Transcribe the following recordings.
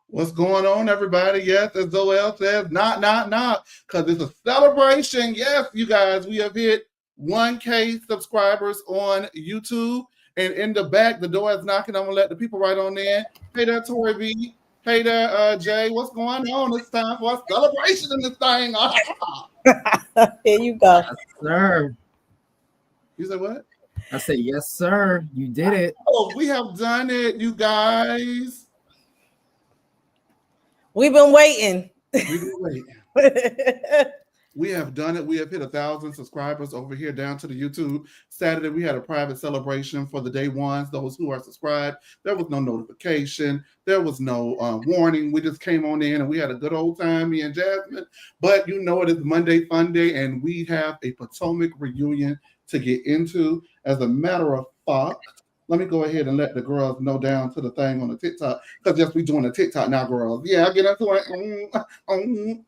What's going on, everybody? Yes, as Zoel says, not, because it's a celebration. Yes, you guys, we have hit 1K subscribers on YouTube. And in the back, the door is knocking. I'm going to let the people right on in. Hey there, Tori B. Hey there, Jay. What's going on? It's time for a celebration in this thing. Here you go. Yes, sir. You said what? I said, yes, sir. You did it. Oh, we have done it, you guys. We've been waiting. We've been waiting. We have done it. We have hit 1,000 subscribers over here down to the YouTube. Saturday, we had a private celebration for the day ones, those who are subscribed. There was no notification. There was no warning. We just came on in and we had a good old time, me and Jasmine. But you know it is Monday Fun Day, and we have a Potomac reunion to get into. As a matter of fact, let me go ahead and let the girls know down to the thing on the TikTok. Because yes, we're doing a TikTok now, girls. Yeah, I get into it. We're doing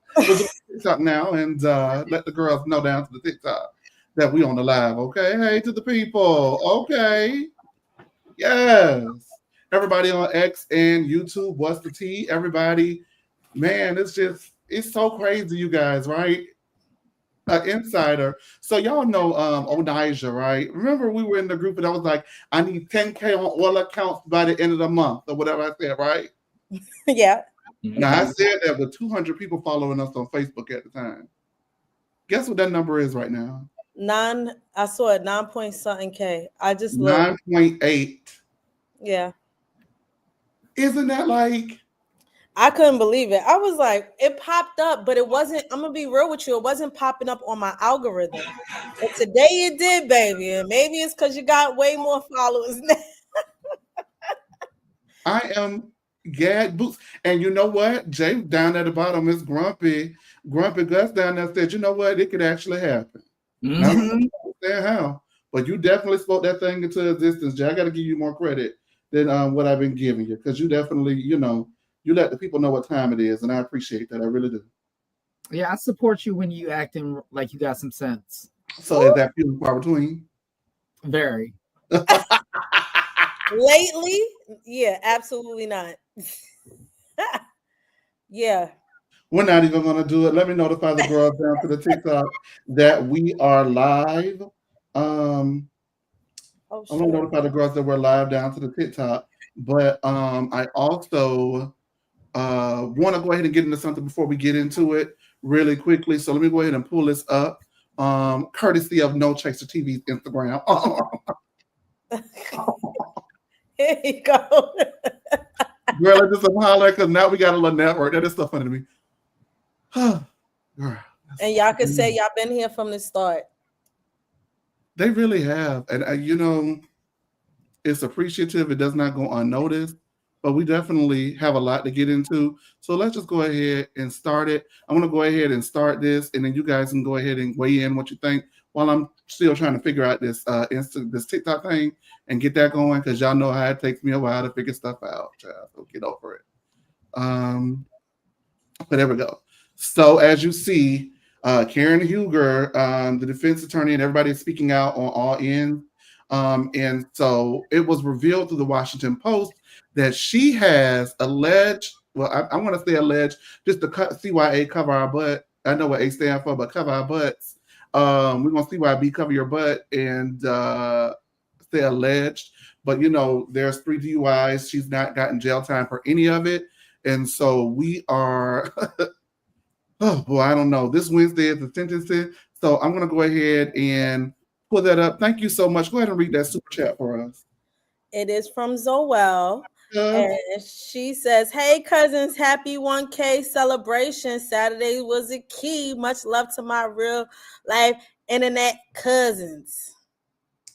TikTok now, and let the girls know down to the TikTok that we on the live. Okay, hey to the people. Okay, yes. Everybody on X and YouTube, what's the tea? Everybody, man, it's so crazy, you guys, right? Insider. So y'all know Onija, right? Remember we were in the group and I was like, I need 10K on all accounts by the end of the month or whatever I said, right? Yeah. Now I said that with 200 people following us on Facebook at the time. Guess what that number is right now? I saw it 9 point something K. I just 9.8. Yeah. Isn't that like? I couldn't believe it. I was like, it popped up, but it wasn't. I'm gonna be real with you. It wasn't popping up on my algorithm. But today it did, baby. And maybe it's because you got way more followers now. I am gag boots. And you know what? Jay down at the bottom is Grumpy. Grumpy Gus down there said, you know what? It could actually happen. Mm-hmm. I don't understand how. But you definitely spoke that thing into existence, Jay. I got to give you more credit than what I've been giving you. Because you definitely, you let the people know what time it is, and I appreciate that. I really do. Yeah, I support you when you acting like you got some sense. So is that few and far between? Very. Lately, yeah, absolutely not. Yeah. We're not even going to do it. Let me notify the girls down to the TikTok that we are live. I'm going to notify the girls that we're live down to the TikTok. But I also want to go ahead and get into something before we get into it really quickly. So let me go ahead and pull this up, courtesy of No Chaser TV's Instagram. Here you go. Girl, I just holler because now we got a little network. That is so funny to me. Girl, and y'all can say y'all been here from the start. They really have. And, it's appreciative. It does not go unnoticed. But we definitely have a lot to get into. So let's just go ahead and start it. I'm going to go ahead and start this, and then you guys can go ahead and weigh in what you think while I'm still trying to figure out this this TikTok thing and get that going, because y'all know how it takes me a while to figure stuff out. Child. So get over it. But there we go. So as you see, Karen Huger, the defense attorney, and everybody is speaking out on all ends. And so it was revealed through the Washington Post that she has alleged, well, I want to say alleged, just to CYA cover our butt. I know what A stands for, but cover our butts. We're going to CYB cover your butt and say alleged. But, there's 3 DUIs. She's not gotten jail time for any of it. And so we are, oh, boy, I don't know. This Wednesday is the sentencing. So I'm going to go ahead and pull that up. Thank you so much. Go ahead and read that super chat for us. It is from Zoel. And she says, hey, cousins, happy 1K celebration. Saturday was a key. Much love to my real life internet cousins.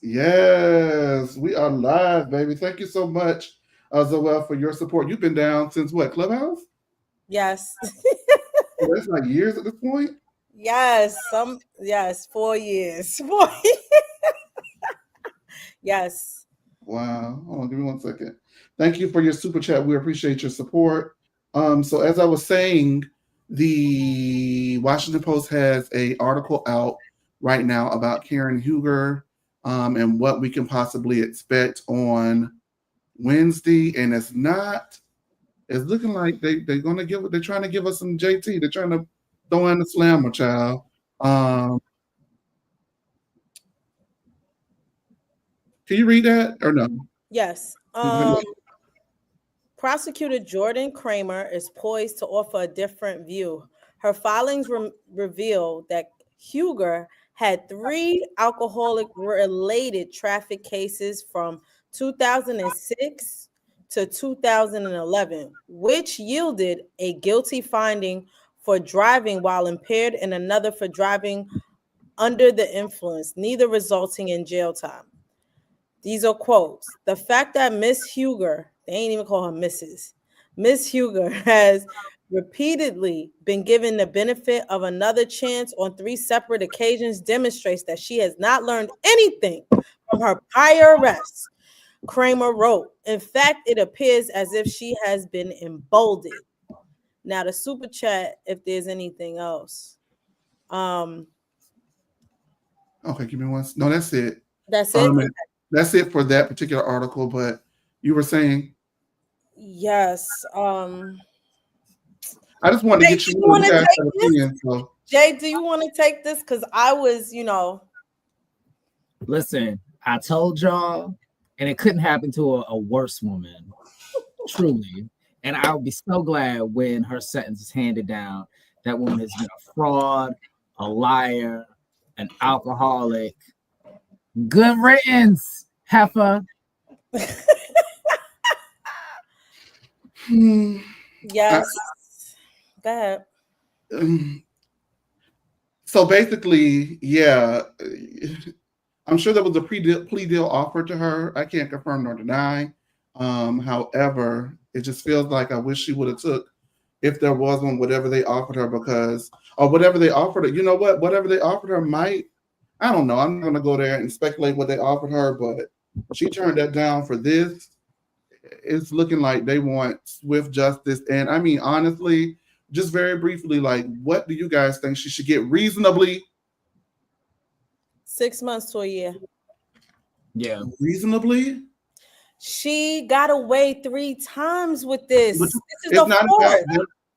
Yes, we are live, baby. Thank you so much, Zoel, for your support. You've been down since what, Clubhouse? Yes. That's like years at this point? Yes, 4 years. 4 years. Yes. Wow. Hold on, give me 1 second. Thank you for your super chat. We appreciate your support. So as I was saying, the Washington Post has an article out right now about Karen Huger and what we can possibly expect on Wednesday. And it's not it's looking like they're trying to give us some JT. They're trying to throw in the slammer, child. Can you read that or no? Yes. Prosecutor Jordan Kramer is poised to offer a different view. Her filings reveal that Huger had 3 alcoholic-related traffic cases from 2006 to 2011, which yielded a guilty finding for driving while impaired and another for driving under the influence, neither resulting in jail time. These are quotes. The fact that Miss Huger, they ain't even call her Mrs. Miss Huger has repeatedly been given the benefit of another chance on 3 separate occasions demonstrates that she has not learned anything from her prior arrests, Kramer wrote. In fact, it appears as if she has been emboldened. Now the super chat, if there's anything else. Okay, give me one. No, that's it. That's it. That's it for that particular article. But you were saying, yes. I just wanted to get you guys' opinion. So. Jay, do you want to take this? Because I was, Listen, I told y'all, and it couldn't happen to a worse woman, truly. And I'll be so glad when her sentence is handed down. That woman has been a fraud, a liar, an alcoholic. Good riddance, heifer. Yes. Go ahead. So basically, yeah, I'm sure there was a plea deal offered to her. I can't confirm nor deny. However, it just feels like I wish she would have took, if there was one, whatever they offered her, whatever they offered her. You know what? Whatever they offered her might, I don't know. I'm not going to go there and speculate what they offered her, but she turned that down for this. It's looking like they want swift justice. And I mean, honestly, just very briefly, like, what do you guys think she should get reasonably? 6 months to a year. Yeah. Reasonably? She got away 3 times with this. This is it's not about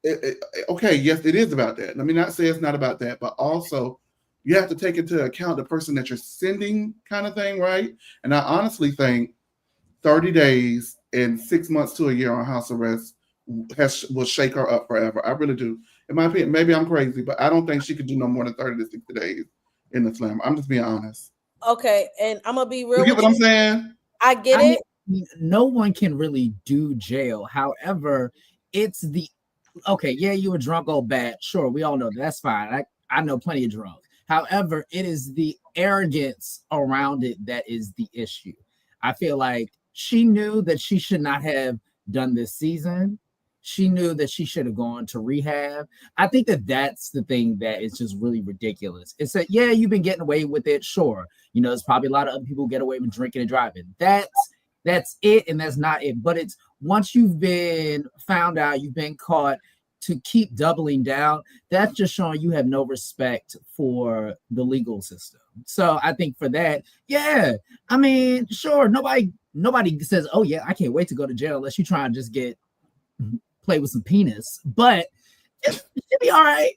that. Okay, yes, it is about that. Let me not say it's not about that, but also you have to take into account the person that you're sending kind of thing, right? And I honestly think 30 days and 6 months to a year on house arrest will shake her up forever. I really do. In my opinion, maybe I'm crazy, but I don't think she could do no more than 30 to 60 days in the slam. I'm just being honest. Okay, and I'm gonna be real. You get what I'm saying? I get it. No one can really do jail. However, it's you were drunk old bad. Sure, we all know that's fine. I know plenty of drunk. However, it is the arrogance around it that is the issue. I feel like she knew that she should not have done this season. She knew that she should have gone to rehab. I think that that's the thing that is just really ridiculous. It's that, yeah, you've been getting away with it. Sure. There's probably a lot of other people who get away with drinking and driving. That's it, and that's not it. But it's once you've been found out, you've been caught, to keep doubling down, that's just showing you have no respect for the legal system. So I think for that, yeah, I mean, sure, nobody says, oh yeah, I can't wait to go to jail unless you try and just play with some penis, but it should be all right.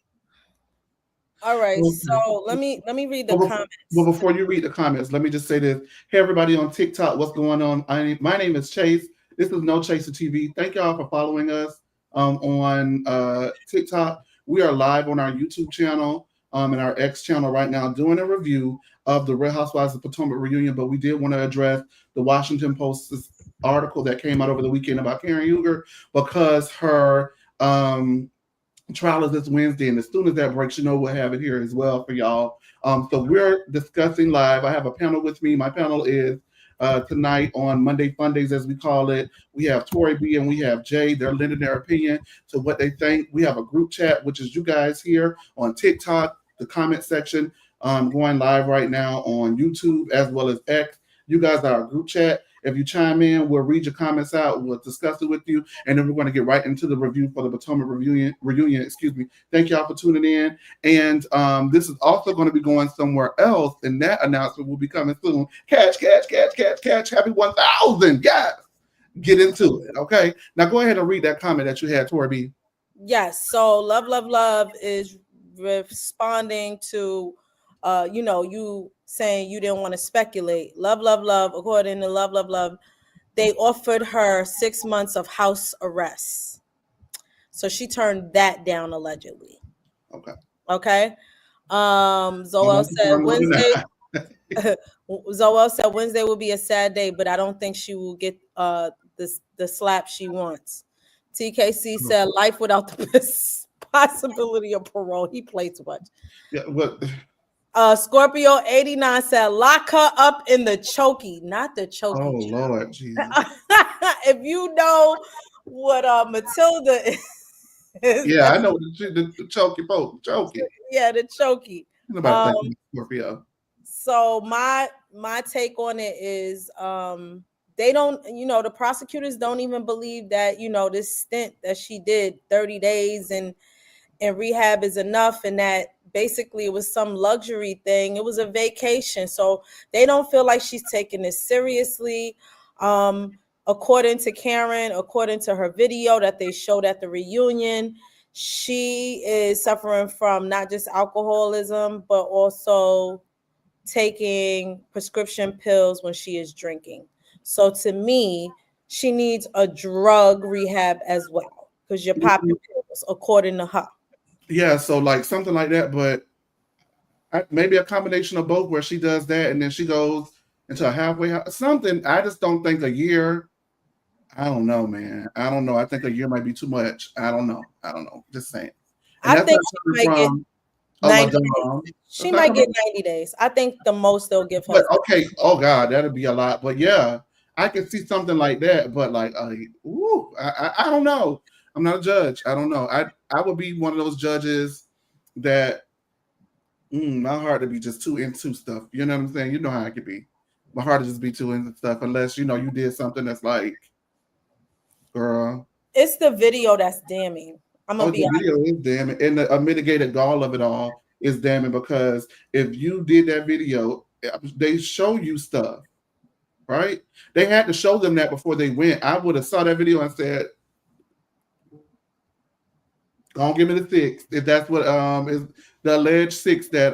All right, so let me read the comments. Well, before you read the comments, let me just say this. Hey, everybody on TikTok, what's going on? My name is Chase. This is No Chaser TV. Thank y'all for following us on TikTok. We are live on our YouTube channel and our X channel right now doing a review of the Real Housewives of Potomac reunion, but we did want to address the Washington Post's article that came out over the weekend about Karen Huger, because her trial is this Wednesday, and as soon as that breaks, we'll have it here as well for y'all. So we're discussing live. I have a panel with me. My panel is tonight on Monday Fun Days, as we call it. We have Tori B and we have Jay. They're lending their opinion to what they think. We have a group chat, which is you guys here on TikTok, the comment section, going live right now on YouTube as well as X. You guys are our group chat. If you chime in, we'll read your comments out. We'll discuss it with you. And then we're going to get right into the review for the Potomac reunion. Excuse me. Thank y'all for tuning in. And this is also going to be going somewhere else. And that announcement will be coming soon. Catch. Happy 1,000, guys. get into it. Okay. Now go ahead and read that comment that you had, Tori B. Yes. So love is responding to you saying you didn't want to speculate. Love, according to love, they offered her 6 months of house arrest. So she turned that down allegedly. Okay. Zoel said Wednesday. Zoel said Wednesday will be a sad day, but I don't think she will get the slap she wants. TKC said life without the possibility of parole. He played too much. Yeah, what? Scorpio 89 said lock her up in the chokey, not the chokey. Oh Lord, Jesus. If you know what Matilda is. Yeah, I know the chokey poke. Chokey. Yeah, the chokey. Scorpio. So my take on it is they don't, the prosecutors don't even believe that, this stint that she did 30 days in rehab is enough, and that basically it was some luxury thing. It was a vacation. So they don't feel like she's taking this seriously. According to Karen, according to her video that they showed at the reunion, she is suffering from not just alcoholism, but also taking prescription pills when she is drinking. So to me, she needs a drug rehab as well, because you're popping pills, according to her. Yeah, so like something like that, but maybe a combination of both, where she does that and then she goes into a halfway something. I just don't think a year. I don't know, man. I don't know. I think a year might be too much. I don't know. Just saying. And I think she might get 90 days. She might get 90 days. I think the most they'll give her. But okay. Oh God, that'd be a lot. But yeah, I can see something like that. But like, I don't know. I'm not a judge. I don't know. I would be one of those judges that my heart to be just too into stuff. You know what I'm saying? You know how I could be. My heart to just be too into stuff, unless you did something that's like, girl. It's the video that's damning. I'm gonna be honest. The video is damning, and the mitigated gall of it all is damning, because if you did that video, they show you stuff, right? They had to show them that before they went. I would have saw that video and said, "Don't give me the 6." If that's what is the alleged 6 that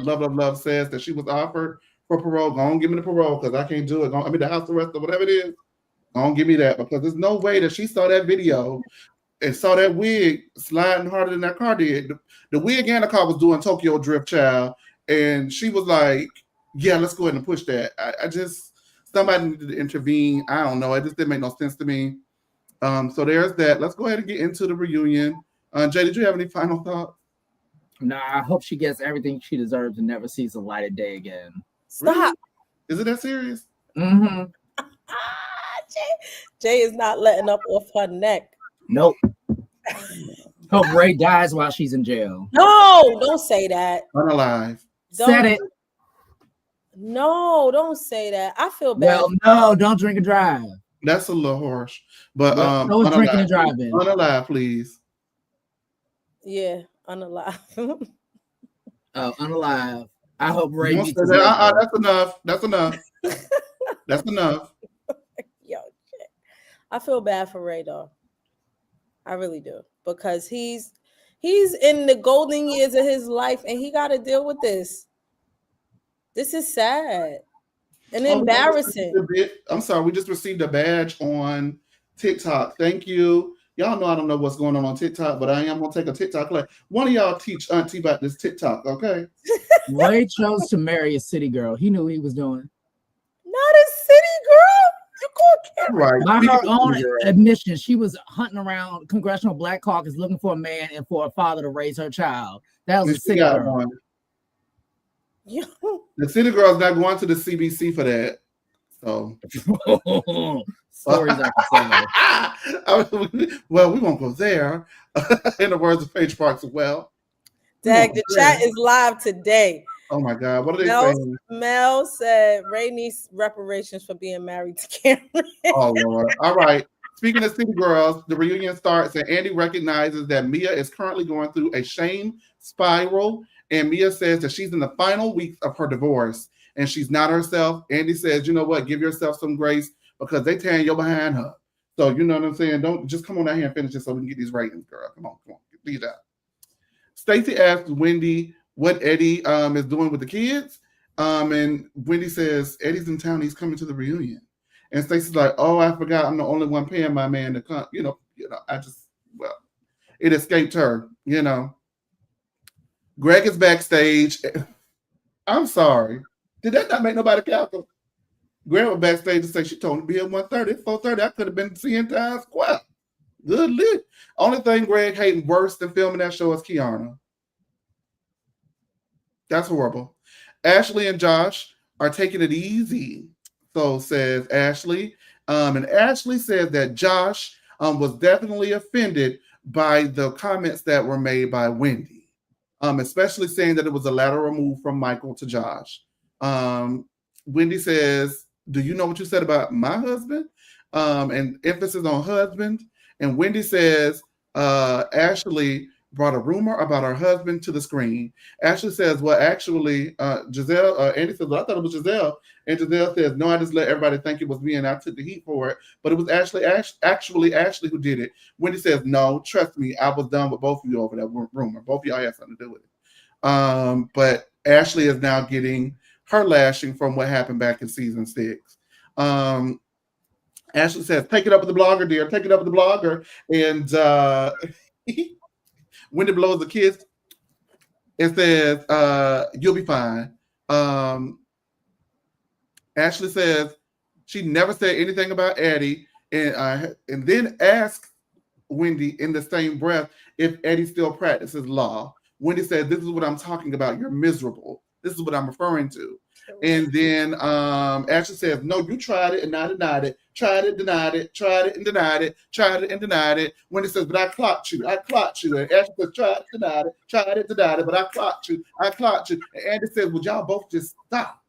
love says that she was offered for parole, go on, give me the parole, because I can't do it. The house arrest or whatever it is. Don't give me that, because there's no way that she saw that video and saw that wig sliding harder than that car did. The wig and the car was doing Tokyo Drift, child, and she was like, "Yeah, let's go ahead and push that." I just, somebody needed to intervene. I don't know. It just didn't make no sense to me. So there's that. Let's go ahead and get into the reunion. Jay, did you have any final thoughts? Nah, I hope she gets everything she deserves and never sees the light of day again. Stop. Really? Is it that serious? Mm-hmm. Jay is not letting up off her neck. Nope. Hope Ray dies while she's in jail. No, don't say that. Unalive. Said it. No, don't say that. I feel bad. Well, no, don't drink and drive. That's a little harsh. But no drinking and driving. Unalive, please. Yeah, unalive. Oh, unalive. I hope Ray beats that's enough. That's enough. That's enough. Yo, shit. I feel bad for Ray though. I really do, because he's in the golden years of his life and he got to deal with this. This is sad and embarrassing. I'm sorry, we just received a badge on TikTok. Thank you. Y'all know I don't know what's going on TikTok, but I am gonna take a TikTok class. One of y'all teach Auntie about this TikTok, okay? Ray chose to marry a city girl. He knew what he was doing. Not a city girl. You call right. By her own admission, she was hunting around Congressional Black Caucus looking for a man and for a father to raise her child. That was a city girl. Yeah. The city girl's not going to the CBC for that. So stories I can say. Well, we won't go there. In the words of Paige Parks as well. Dag, the chat is live today. Oh my God, what are they saying? Mel said Ray needs reparations for being married to Cameron. Oh Lord. All right. Speaking of city girls, the reunion starts and Andy recognizes that Mia is currently going through a shame spiral. And Mia says that she's in the final weeks of her divorce and she's not herself. Andy says, you know what? Give yourself some grace. because they tearing your behind up. So you know what I'm saying? Don't just come on out here and finish it so we can get these ratings, girl. Come on, get these out. Stacy asked Wendy what Eddie is doing with the kids. And Wendy says, Eddie's in town, he's coming to the reunion. And Stacy's like, oh, I forgot I'm the only one paying my man to come. I just, well, it escaped her. Greg is backstage. I'm sorry. Did that not make nobody cackle? Greg was backstage to say she told him to be at 1:30, 4:30. I could have been seeing Times Square. Good lit. Only thing Greg hating worse than filming that show is Kiana. That's horrible. Ashley and Josh are taking it easy. So says Ashley. And Ashley said that Josh was definitely offended by the comments that were made by Wendy. Especially saying that it was a lateral move from Michael to Josh. Wendy says, do you know what you said about my husband? And emphasis on husband. And Wendy says, Ashley brought a rumor about her husband to the screen. Ashley says, well, actually, Giselle, Andy says, well, I thought it was Giselle. And Giselle says, no, I just let everybody think it was me and I took the heat for it. But it was actually Ashley who did it. Wendy says, no, trust me, I was done with both of you over that rumor. Both of y'all had something to do with it. But Ashley is now getting her lashing from what happened back in season 6. Ashley says, take it up with the blogger, dear. Take it up with the blogger. And Wendy blows the kiss. It says, you'll be fine. Ashley says she never said anything about Eddie, and then asked Wendy in the same breath if Eddie still practices law. Wendy said, this is what I'm talking about. You're miserable. This is what I'm referring to. And then Ashley says, no, you tried it and I denied it. Tried it, denied it, tried it and denied it, tried it and denied it. Wendy says, but I clocked you. I clocked you. And Ashley says, tried it, denied it, but I clocked you. I clocked you. And Andy says, well, y'all both just stop.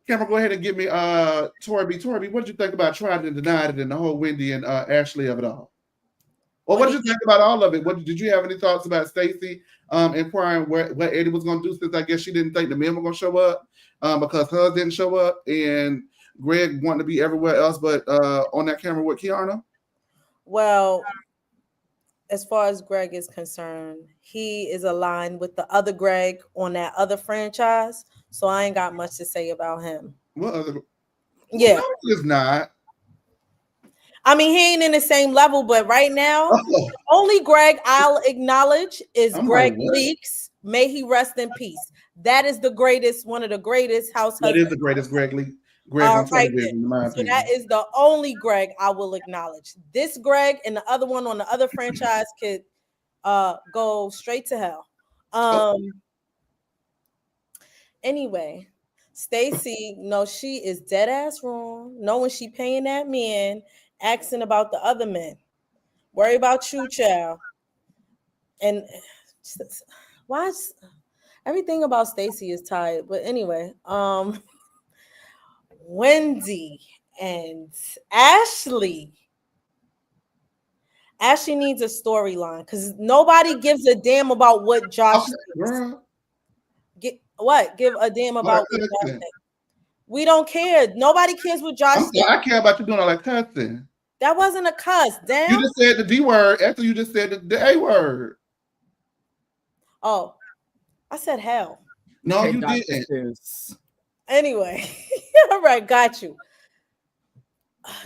Camera, go ahead and give me Torby. Torby, what did you think about tried it and denied it and the whole Wendy and Ashley of it all? Well, what did you think about all of it? Did you have any thoughts about Stacy inquiring what Eddie was going to do, since I guess she didn't think the men were going to show up because hers didn't show up, and Greg wanted to be everywhere else but on that camera with Kiana? Well, as far as Greg is concerned, he is aligned with the other Greg on that other franchise, so I ain't got much to say about him. What other? Yeah, no, he's not. I mean, he ain't in the same level, but right now, only Greg I'll acknowledge is Greg Leaks. May he rest in peace. That is the greatest, one of the greatest house husbands. That is the greatest Greg Leak. Greg on television, in my opinion. That is the only Greg I will acknowledge. This Greg and the other one on the other franchise could go straight to hell. Anyway, Stacy, no, she is dead ass wrong. Knowing she paying that man, asking about the other men. Worry about you, child. And why everything about Stacy is tired. But anyway, Wendy and Ashley. Ashley needs a storyline because nobody gives a damn about what Josh give a damn about what Josh thinks. We don't care. Nobody cares what Josh thinks. I care about you doing all that cussing. That wasn't a cuss. Damn. You just said the D word after you just said the A word. Oh, I said hell. No, you didn't. Anyway, all right, got you.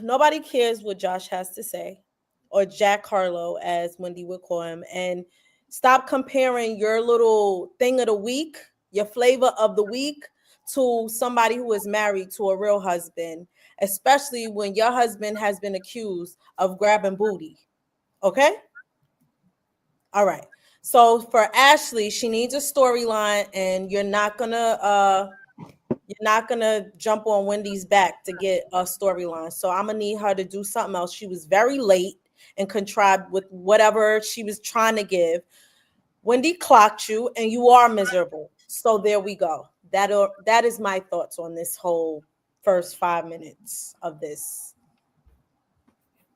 Nobody cares what Josh has to say, or Jack Harlow, as Wendy would call him, and stop comparing your little thing of the week, your flavor of the week, to somebody who is married to a real husband, especially when your husband has been accused of grabbing booty. Okay? All right. So for Ashley, she needs a storyline, and you're not gonna jump on Wendy's back to get a storyline. So I'm gonna need her to do something else. She was very late and contrived with whatever she was trying to give. Wendy clocked you, and you are miserable. So there we go. That is my thoughts on this whole first 5 minutes of this.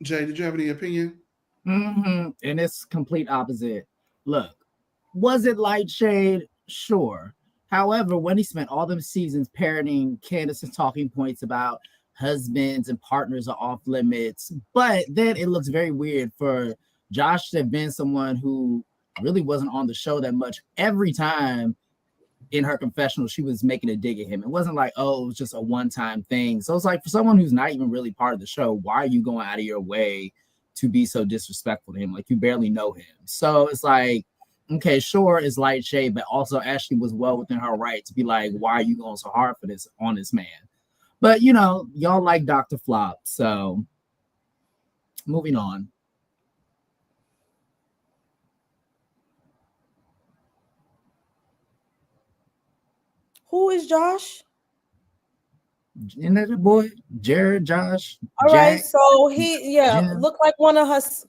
Jay, did you have any opinion? And it's complete opposite. Look, was it light shade? Sure. However, Wendy spent all them seasons parroting Candace's talking points about husbands and partners are off limits. But then it looks very weird for Josh to have been someone who really wasn't on the show that much. Every time in her confessional, she was making a dig at him. It wasn't like, oh, it was just a one-time thing. So it's like, for someone who's not even really part of the show, why are you going out of your way to be so disrespectful to him? Like, you barely know him. So it's like, okay, sure, it's light shade, but also Ashley was well within her right to be like, why are you going so hard for this on this man? But, you know, y'all like Dr. Flop, so moving on. Who is Josh? Isn't that a boy? Jared, Josh, All Jack, right, so he, Jim. looked like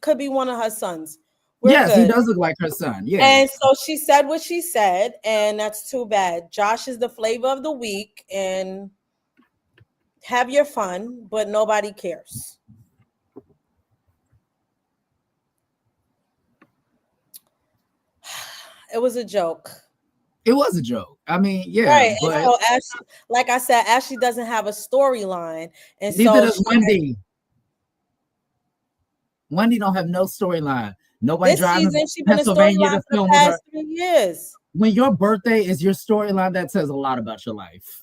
could be one of her sons. Yes, good. He does look like her son. Yeah. And so she said what she said, and that's too bad. Josh is the flavor of the week, and have your fun, but nobody cares. It was a joke. It was a joke. I mean, yeah. Right. But so Ashley, like I said, Ashley doesn't have a storyline. And neither so does Wendy. Wendy don't have no storyline. Nobody this driving season, she's been a Pennsylvania storyline to for the film with her. past 3 years. When your birthday is your storyline, that says a lot about your life.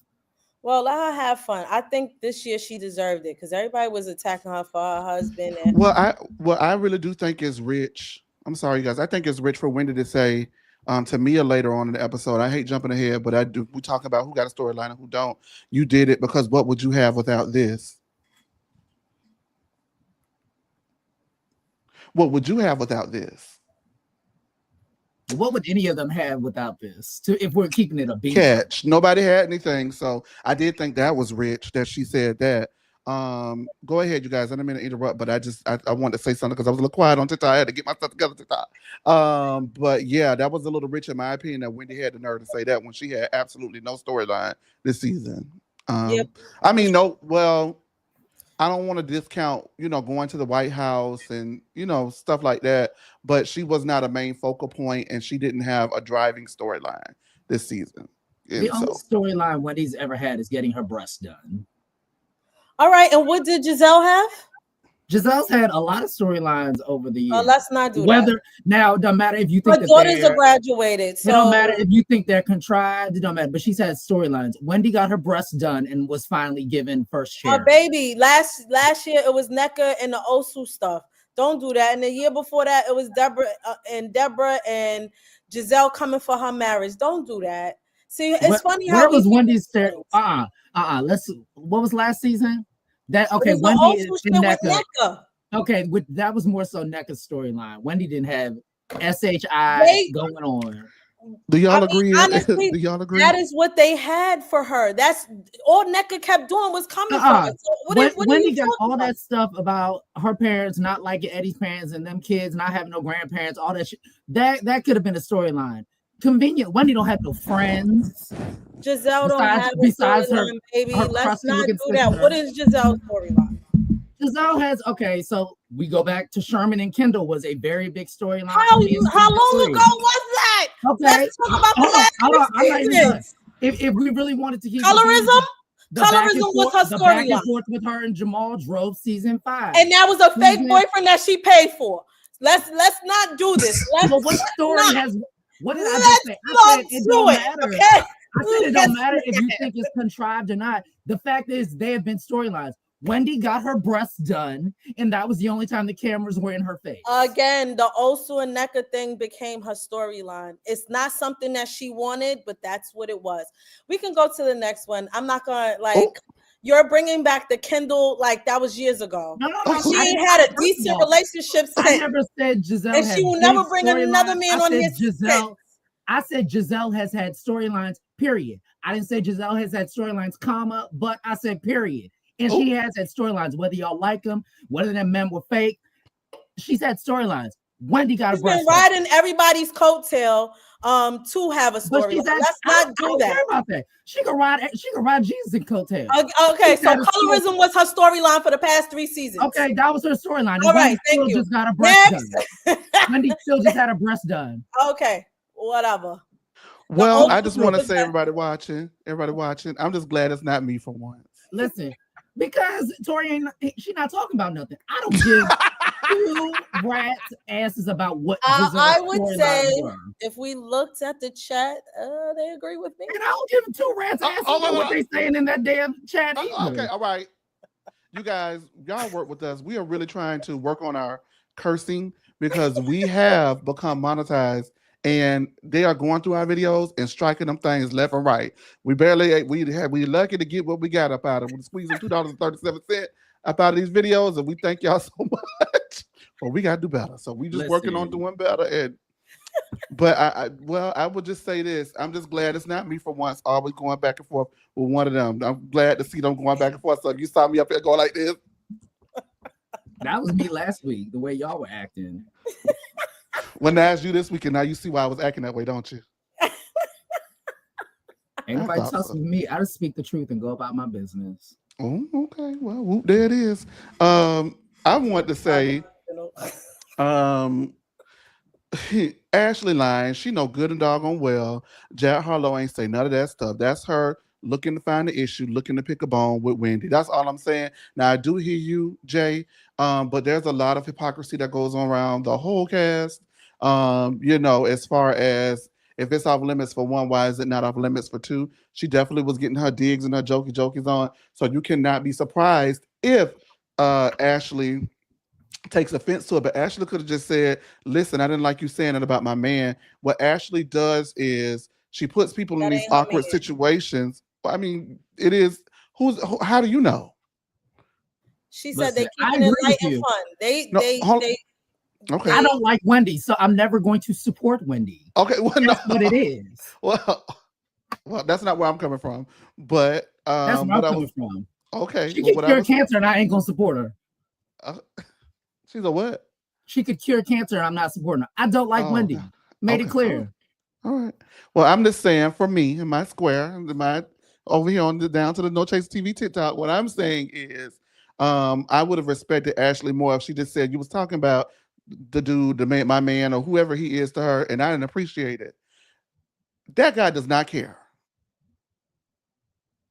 Well, let her have fun. I think this year she deserved it because everybody was attacking her for her husband. And I really do think it's rich. I'm sorry, you guys. I think it's rich for Wendy to say to Mia later on in the episode. I hate jumping ahead, but I do. We talk about who got a storyline and who don't. You did it because what would you have without this? What would you have without this? What would any of them have without this? If we're keeping it a beat. Catch. Nobody had anything. So I did think that was rich that she said that. Go ahead, you guys. I didn't mean to interrupt, but I wanted to say something because I was a little quiet on TikTok. I had to get my stuff together TikTok. But yeah, that was a little rich in my opinion that Wendy had the nerve to say that when she had absolutely no storyline this season. Yep. I mean, no, well, I don't want to discount, going to the White House and, stuff like that, but she was not a main focal point and she didn't have a driving storyline this season. The only storyline Wendy's ever had is getting her breasts done. All right, and what did Giselle have? Giselle's had a lot of storylines over the years. Let's not do that. Now, it doesn't matter if you think her daughters are graduated. So it don't matter if you think they're contrived. It don't matter. But she's had storylines. Wendy got her breasts done and was finally given first share. Her baby last year it was NECA and the Osu stuff. Don't do that. And the year before that it was Deborah and Giselle coming for her marriage. Don't do that. See, it's funny how was Wendy's what was last season? Wendy is in NECA. Okay, that was more so NECA's storyline. Wendy didn't have SHI going on. Do y'all agree? Honestly, do y'all agree? That is what they had for her. That's all NECA kept doing was coming from it. So Wendy got all that stuff about her parents not liking Eddie's parents and them kids not having no grandparents, all that shit. That could have been a storyline. Convenient. Wendy don't have no friends. Giselle don't have a storyline, baby. Let's not do that. What is Giselle's storyline? Giselle has so we go back to Sherman and Kendall was a very big storyline. How long ago was that? Okay, let's talk about the last if we really wanted to keep colorism was her storyline. The back and forth with her and Jamal drove season 5, and that was a fake boyfriend that she paid for. Let's not do this. What story has? What did I just say? I said it don't matter. Okay? I said it don't matter if you think it's contrived or not. The fact is, they have been storylines. Wendy got her breasts done, and that was the only time the cameras were in her face. Again, the Osu and NECA thing became her storyline. It's not something that she wanted, but that's what it was. We can go to the next one. I'm not gonna You're bringing back the Kendall, that was years ago. No. She ain't had a decent relationship since. I never said Giselle, and she will never bring another man on his Giselle. I said Giselle has had storylines. Period. I didn't say Giselle has had storylines, comma, but I said period. And she has had storylines, whether y'all like them, whether them men were fake. She's had storylines. Wendy got a breast. She's been riding everybody's coattail to have a storyline. Let's not do that. Care about that. She can ride Jesus in coattail. Okay, so colorism was her storyline for the past 3 seasons. Okay, that was her storyline. All right, thank you. Just got her breast done. Wendy still just had her breast done. Okay, whatever. Well, I just want to was say, that everybody watching, I'm just glad it's not me for once. Listen, because Tori ain't she not talking about nothing. I don't give two rats asses about what I would say storylines were. if we looked at the chat, they agree with me. And I don't give two rats asses about what they saying in that damn chat either. Okay, all right. You guys, y'all work with us. We are really trying to work on our cursing because we have become monetized and they are going through our videos and striking them things left and right. We lucky to get what we got up out of. We squeezing $2.37 up out of these videos, and we thank y'all so much. But we gotta do better. So we just working on doing better. And but I would just say this. I'm just glad it's not me for once, always going back and forth with one of them. I'm glad to see them going back and forth. So if you saw me up here going like this. That was me last week, the way y'all were acting. When I asked you this week, and now you see why I was acting that way, don't you? Ain't nobody tussling me. I just speak the truth and go about my business. Oh, okay. Well, whoop, there it is. I want to say, Ashley lying. She know good and doggone well. Jack Harlow ain't say none of that stuff. That's her looking to find the issue, looking to pick a bone with Wendy. That's all I'm saying. Now I do hear you, Jay. But there's a lot of hypocrisy that goes on around the whole cast. As far as if it's off limits for one, why is it not off limits for two? She definitely was getting her digs and her jokies on. So you cannot be surprised if Ashley takes offense to it. But Ashley could have just said, listen, I didn't like you saying it about my man. What Ashley does is she puts people in these awkward situations. I mean, it is, how do you know? She said they keep it light and fun. Okay. I don't like Wendy, so I'm never going to support Wendy. Okay, well, that's what it is. Well, that's not where I'm coming from. But that's where I'm coming from. Okay, she could cure cancer, and I ain't gonna support her. She's a what? She could cure cancer, and I'm not supporting her. I don't like Wendy. God. Made it clear. All right. Well, I'm just saying, for me in my square, over here on down to the No Chase TV TikTok, what I'm saying is, I would have respected Ashley more if she just said you was talking about the dude, my man, or whoever he is to her, and I didn't appreciate it. That guy does not care.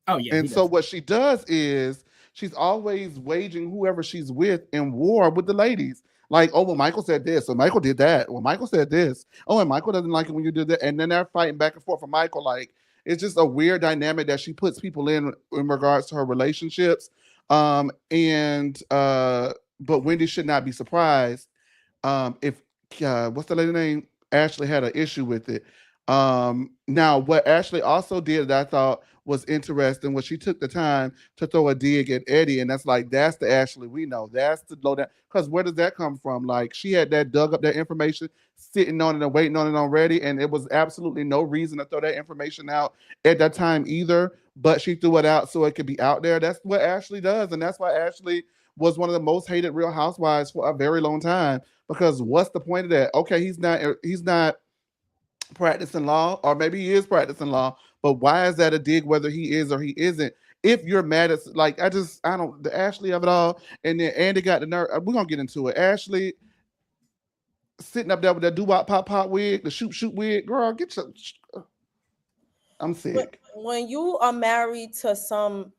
Oh yeah. And so what she does is she's always waging whoever she's with in war with the ladies. Like, oh, well, Michael said this, or Michael did that. Well, Michael said this. Oh, and Michael doesn't like it when you did that. And then they're fighting back and forth for Michael. Like, it's just a weird dynamic that she puts people in regards to her relationships. But Wendy should not be surprised if what's the lady name? Ashley had an issue with it. Now, what Ashley also did that I thought was interesting was she took the time to throw a dig at Eddie, and that's the Ashley we know. That's the low down. Because where does that come from? Like, she had dug up that information, sitting on it and waiting on it already, and it was absolutely no reason to throw that information out at that time either. But she threw it out so it could be out there. That's what Ashley does, and that's why Ashley was one of the most hated Real Housewives for a very long time. Because what's the point of that? Okay, he's not practicing law, or maybe he is practicing law, but why is that a dig whether he is or he isn't? If you're mad at, like, I don't, the Ashley of it all, and then Andy got the nerve, we're gonna get into it. Ashley sitting up there with that doo-wop pop wig, the shoot wig, girl, get your, I'm sick. When you are married to some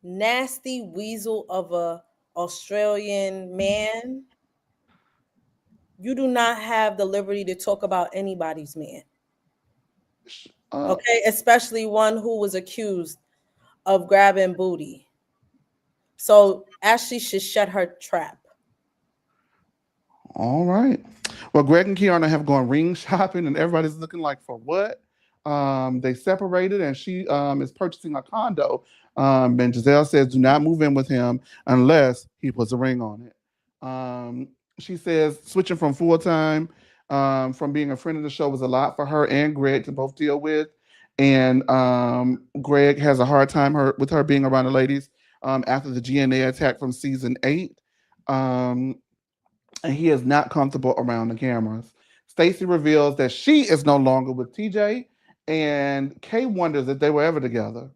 nasty weasel of a Australian man, you do not have the liberty to talk about anybody's man. Okay, especially one who was accused of grabbing booty. So Ashley should shut her trap. All right. Well, Greg and Kiana have gone ring shopping, and everybody's looking like, for what? They separated, and she is purchasing a condo. And Giselle says, do not move in with him unless he puts a ring on it. She says switching from full-time from being a friend of the show was a lot for her and Greg to both deal with. And Greg has a hard time with her being around the ladies after the GNA attack from season 8. And he is not comfortable around the cameras. Stacy reveals that she is no longer with TJ, and Kay wonders if they were ever together.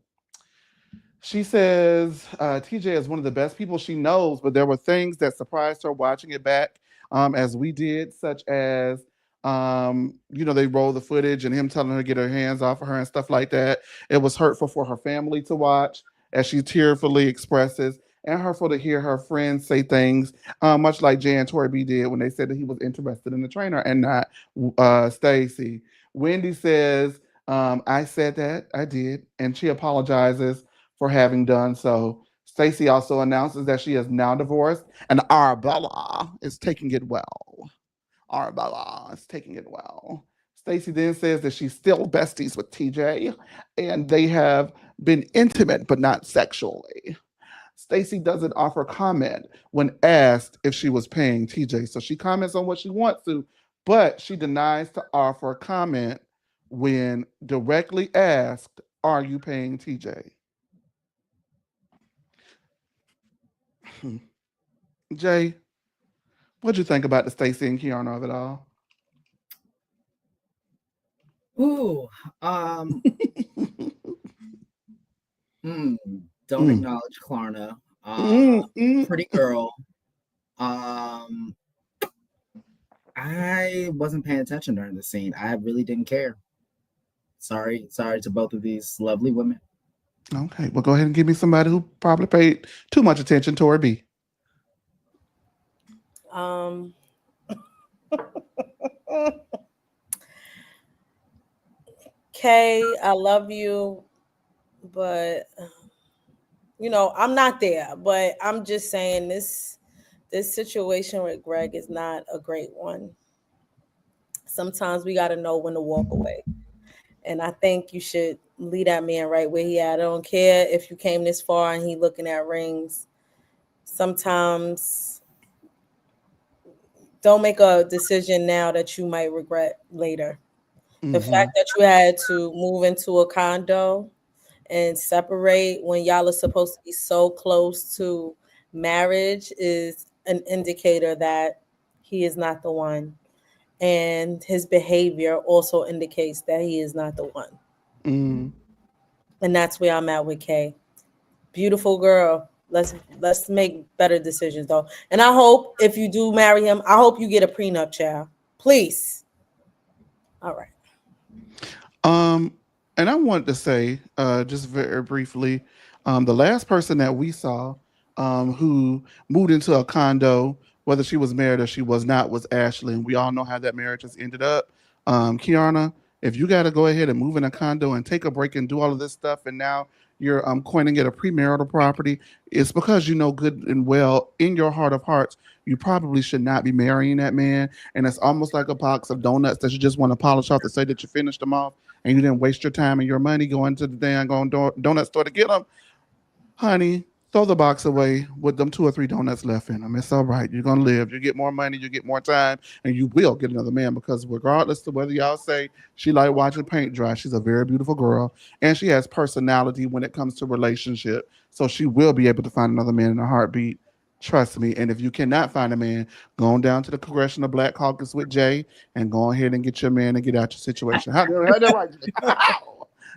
She says TJ is one of the best people she knows, but there were things that surprised her watching it back, as we did, such as They roll the footage and him telling her to get her hands off of her and stuff like that. It was hurtful for her family to watch as she tearfully expresses, and hurtful to hear her friends say things, much like Jay and Tori B did when they said that he was interested in the trainer and not Stacy. Wendy says, I said that, I did, and she apologizes for having done so. Stacy also announces that she is now divorced, and Arabella is taking it well. Arabella is taking it well. Stacy then says that she's still besties with TJ, and they have been intimate but not sexually. Stacy doesn't offer comment when asked if she was paying TJ, so she comments on what she wants to, but she denies to offer comment when directly asked, "Are you paying TJ?" Jay, what'd you think about the Stacy and Kiana of it all? Ooh, don't acknowledge Klarna. Pretty girl. I wasn't paying attention during the scene. I really didn't care. Sorry to both of these lovely women. Okay, well, go ahead and give me somebody who probably paid too much attention to her B. Kay, I love you, but I'm not there. But I'm just saying this situation with Greg is not a great one. Sometimes we got to know when to walk away, and I think you should leave that man right where he at. I don't care if you came this far and he looking at rings. Sometimes don't make a decision now that you might regret later. Mm-hmm. The fact that you had to move into a condo and separate when y'all are supposed to be so close to marriage is an indicator that he is not the one. And his behavior also indicates that he is not the one. Mm. And that's where I'm at with Kay. Beautiful girl. Let's make better decisions though. And I hope if you do marry him, I hope you get a prenup, child. Please. All right. And I wanted to say, just very briefly, the last person that we saw who moved into a condo, whether she was married or she was not, was Ashley. And we all know how that marriage has ended up. Kiana, if you got to go ahead and move in a condo and take a break and do all of this stuff, and now you're coining it a premarital property, it's because you know good and well in your heart of hearts you probably should not be marrying that man. And it's almost like a box of donuts that you just want to polish off to say that you finished them off and you didn't waste your time and your money going to the damn donut store to get them. Honey, throw the box away with them 2 or 3 donuts left in them. It's all right. You're going to live. You get more money. You get more time. And you will get another man because regardless of whether y'all say she like watching paint dry, she's a very beautiful girl. And she has personality when it comes to relationship. So she will be able to find another man in a heartbeat. Trust me. And if you cannot find a man, go on down to the Congressional Black Caucus with Jay and go ahead and get your man and get out your situation. How that right?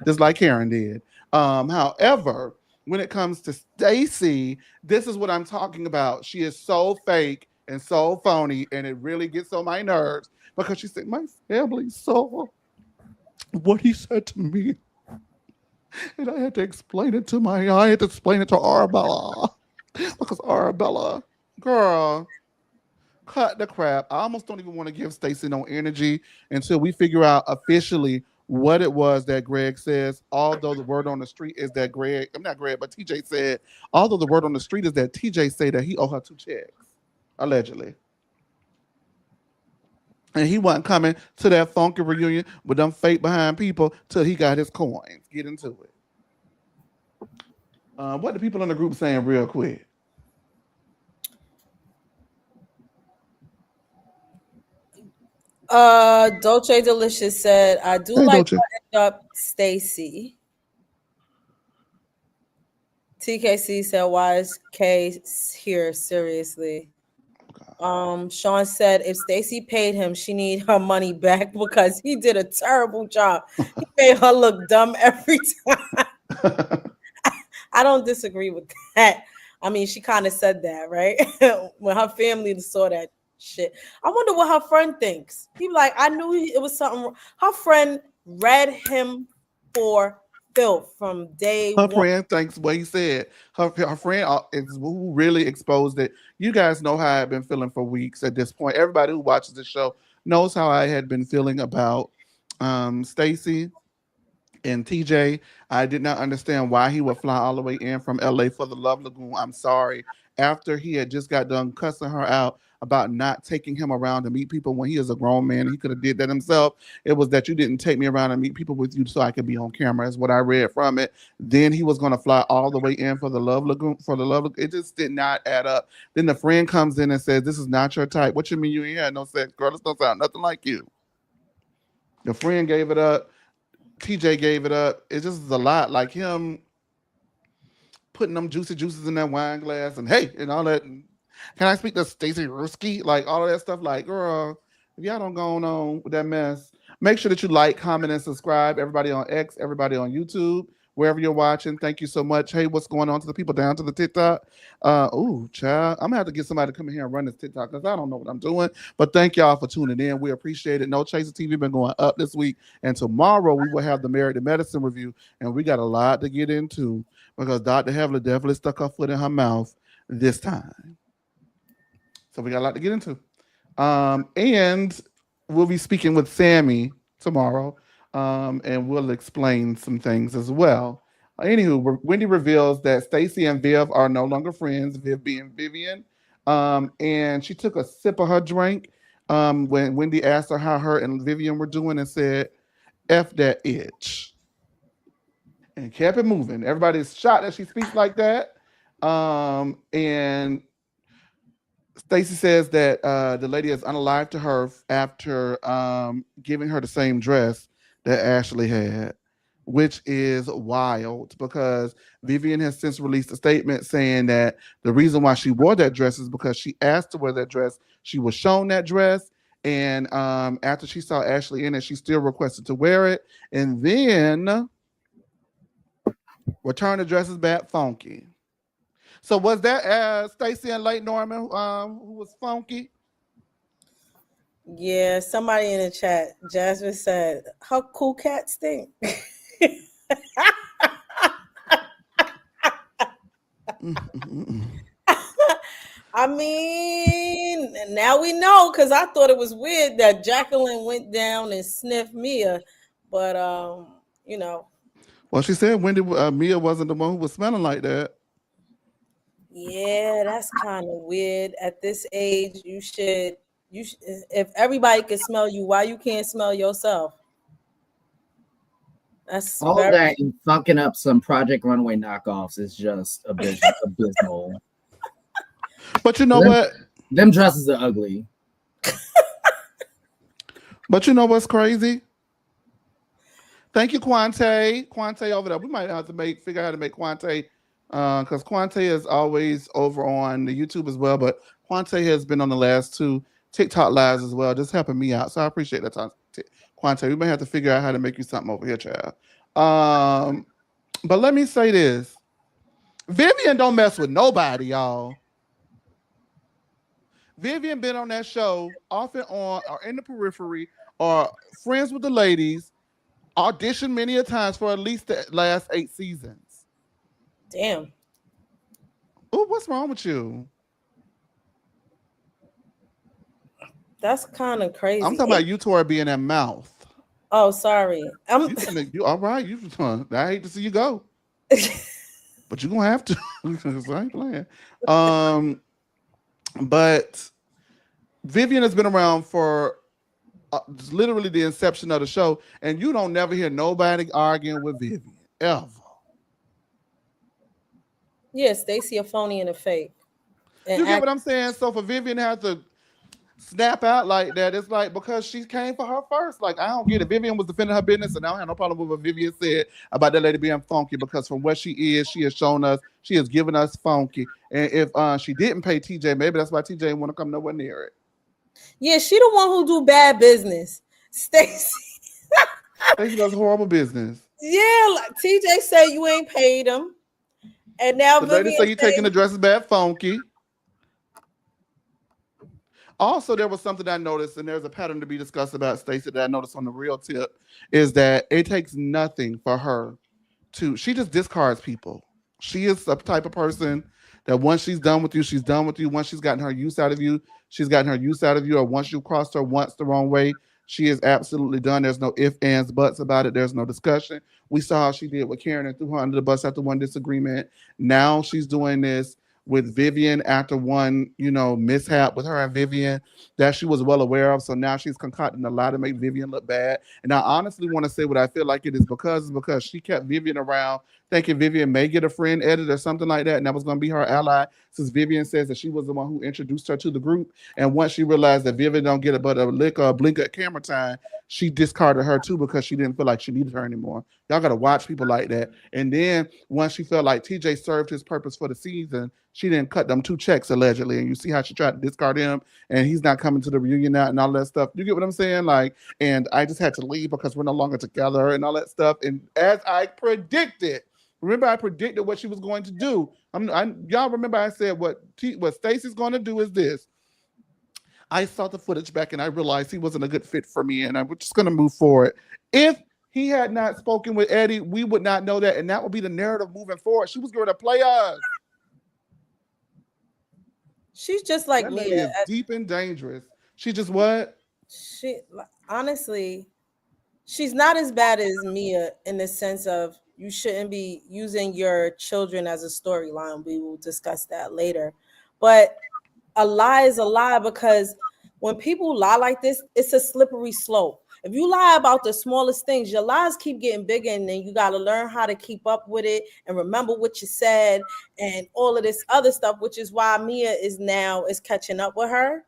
Just like Karen did. However, when it comes to Stacy, this is what I'm talking about. She is so fake and so phony, and it really gets on my nerves because she said, my family saw what he said to me. And I had to explain it to Arabella. Because Arabella, girl, cut the crap. I almost don't even want to give Stacy no energy until we figure out officially what it was that Greg says, although the word on the street is that TJ said, although the word on the street is that TJ said that he owed her 2 checks, allegedly. And he wasn't coming to that funky reunion with them fake behind people till he got his coins. Get into it. What the people in the group saying real quick? Dolce Delicious said, I do like to end up Stacy. TKC said, why is Kay here seriously? Sean said, if Stacy paid him, she need her money back because he did a terrible job. He made her look dumb every time. I don't disagree with that. I mean, she kind of said that, right? When her family saw that, shit. I wonder what her friend thinks. He be like, I knew it was something. Her friend read him for filth from day Her one. friend thinks what he said. Her friend is who really exposed it. You guys know how I've been feeling for weeks at this point. Everybody who watches the show knows how I had been feeling about Stacy and TJ. I did not understand why he would fly all the way in from LA for the Love Lagoon. I'm sorry. After he had just got done cussing her out about not taking him around to meet people when he is a grown man, he could have did that himself. It was that you didn't take me around and meet people with you so I could be on camera. Is what I read from it. Then he was going to fly all the way in for the Love Lagoon. It just did not add up. Then the friend comes in and says, "This is not your type." What you mean you ain't had no sex, girl? This don't sound nothing like you. The friend gave it up. TJ gave it up. It just is a lot. Like him putting them juicy juices in that wine glass and hey, and all that. And can I speak to Stacy Ruski? Like all of that stuff. Like, girl, if y'all don't go on with that mess, make sure that you like, comment, and subscribe. Everybody on X, everybody on YouTube, wherever you're watching. Thank you so much. Hey, what's going on to the people down to the TikTok? Child, I'm gonna have to get somebody to come in here and run this TikTok because I don't know what I'm doing. But thank y'all for tuning in. We appreciate it. No Chaser TV been going up this week, and tomorrow we will have the Married to Medicine review, and we got a lot to get into because Dr. Heavler definitely stuck her foot in her mouth this time. So we got a lot to get into. And we'll be speaking with Sammy tomorrow, and we'll explain some things as well. Anywho, Wendy reveals that Stacy and Viv are no longer friends, Viv being Vivian. And she took a sip of her drink when Wendy asked her how her and Vivian were doing and said, F that itch. And kept it moving. Everybody's shocked that she speaks like that. And Stacy says that the lady is unalive to her after giving her the same dress that Ashley had, which is wild because Vivian has since released a statement saying that the reason why she wore that dress is because she asked to wear that dress. She was shown that dress. And after she saw Ashley in it, she still requested to wear it. And then returned the dresses back funky. So was that Stacy and Late Norman who was funky? Yeah, somebody in the chat, Jasmine said, her cool cat stink. I mean, now we know because I thought it was weird that Jacqueline went down and sniffed Mia, but you know. Well, she said Mia wasn't the one who was smelling like that. Yeah, that's kind of weird. At this age, you should. If everybody can smell you, why you can't smell yourself? That's all that and fucking up some Project Runway knockoffs is just abysmal. But you know what? Them dresses are ugly. But you know what's crazy? Thank you, Quante. Quante over there. We might have to figure out how to make Quante because Quante is always over on the YouTube as well. But Quante has been on the last 2 TikTok lives as well, just helping me out. So I appreciate that, Quante. We may have to figure out how to make you something over here, child. But let me say this. Vivian don't mess with nobody, y'all. Vivian been on that show off and on or in the periphery or friends with the ladies, auditioned many a times for at least the last 8 seasons. Damn. Oh, what's wrong with you? That's kind of crazy. I'm talking about you, Tori, being that mouth. Oh, sorry. You all right? I hate to see you go, but you're gonna have to. I ain't playing. But Vivian has been around for literally the inception of the show, and you don't never hear nobody arguing with Vivian ever. Yeah, Stacy a phony and a fake. You get what I'm saying? So for Vivian to have to snap out like that, it's like because she came for her first. Like, I don't get it. Vivian was defending her business, and I don't have no problem with what Vivian said about that lady being funky because from what she is, she has shown us, she has given us funky. And if she didn't pay TJ, maybe that's why TJ didn't want to come nowhere near it. Yeah, she the one who do bad business. Stacy. Stacy does horrible business. Yeah, like TJ say you ain't paid him. And now the lady say you taking the dresses back funky. Also, there was something I noticed, and there's a pattern to be discussed about Stacey that I noticed on the real tip, is that it takes nothing for her to. She just discards people. She is the type of person that once she's done with you, she's done with you. Once she's gotten her use out of you, she's gotten her use out of you. Or once you crossed her once the wrong way, she is absolutely done. There's no ifs, ands, buts about it. There's no discussion. We saw how she did with Karen and threw her under the bus after one disagreement. Now she's doing this with Vivian after one, mishap with her and Vivian that she was well aware of. So now she's concocting a lie to make Vivian look bad. And I honestly want to say what I feel like it is because she kept Vivian around, thinking Vivian may get a friend edit or something like that, and that was going to be her ally. Since Vivian says that she was the one who introduced her to the group, and once she realized that Vivian don't get it but a lick or a blink at camera time, she discarded her too because she didn't feel like she needed her anymore. Y'all got to watch people like that. And then once she felt like TJ served his purpose for the season, she didn't cut them 2 checks allegedly. And you see how she tried to discard him, and he's not coming to the reunion now and all that stuff. You get what I'm saying? Like, and I just had to leave because we're no longer together and all that stuff. And as I predicted, remember I predicted what she was going to do. Y'all remember I said what Stacey's going to do is this. I saw the footage back and I realized he wasn't a good fit for me, and I'm just going to move forward. If he had not spoken with Eddie, we would not know that, and that would be the narrative moving forward. She was going to play us. She's just like that Mia. Lady is deep and dangerous. She just what? She honestly, she's not as bad as Mia in the sense of you shouldn't be using your children as a storyline. We will discuss that later. But a lie is a lie because when people lie like this, it's a slippery slope. If you lie about the smallest things, your lies keep getting bigger, and then you got to learn how to keep up with it and remember what you said and all of this other stuff, which is why Mia is catching up with her.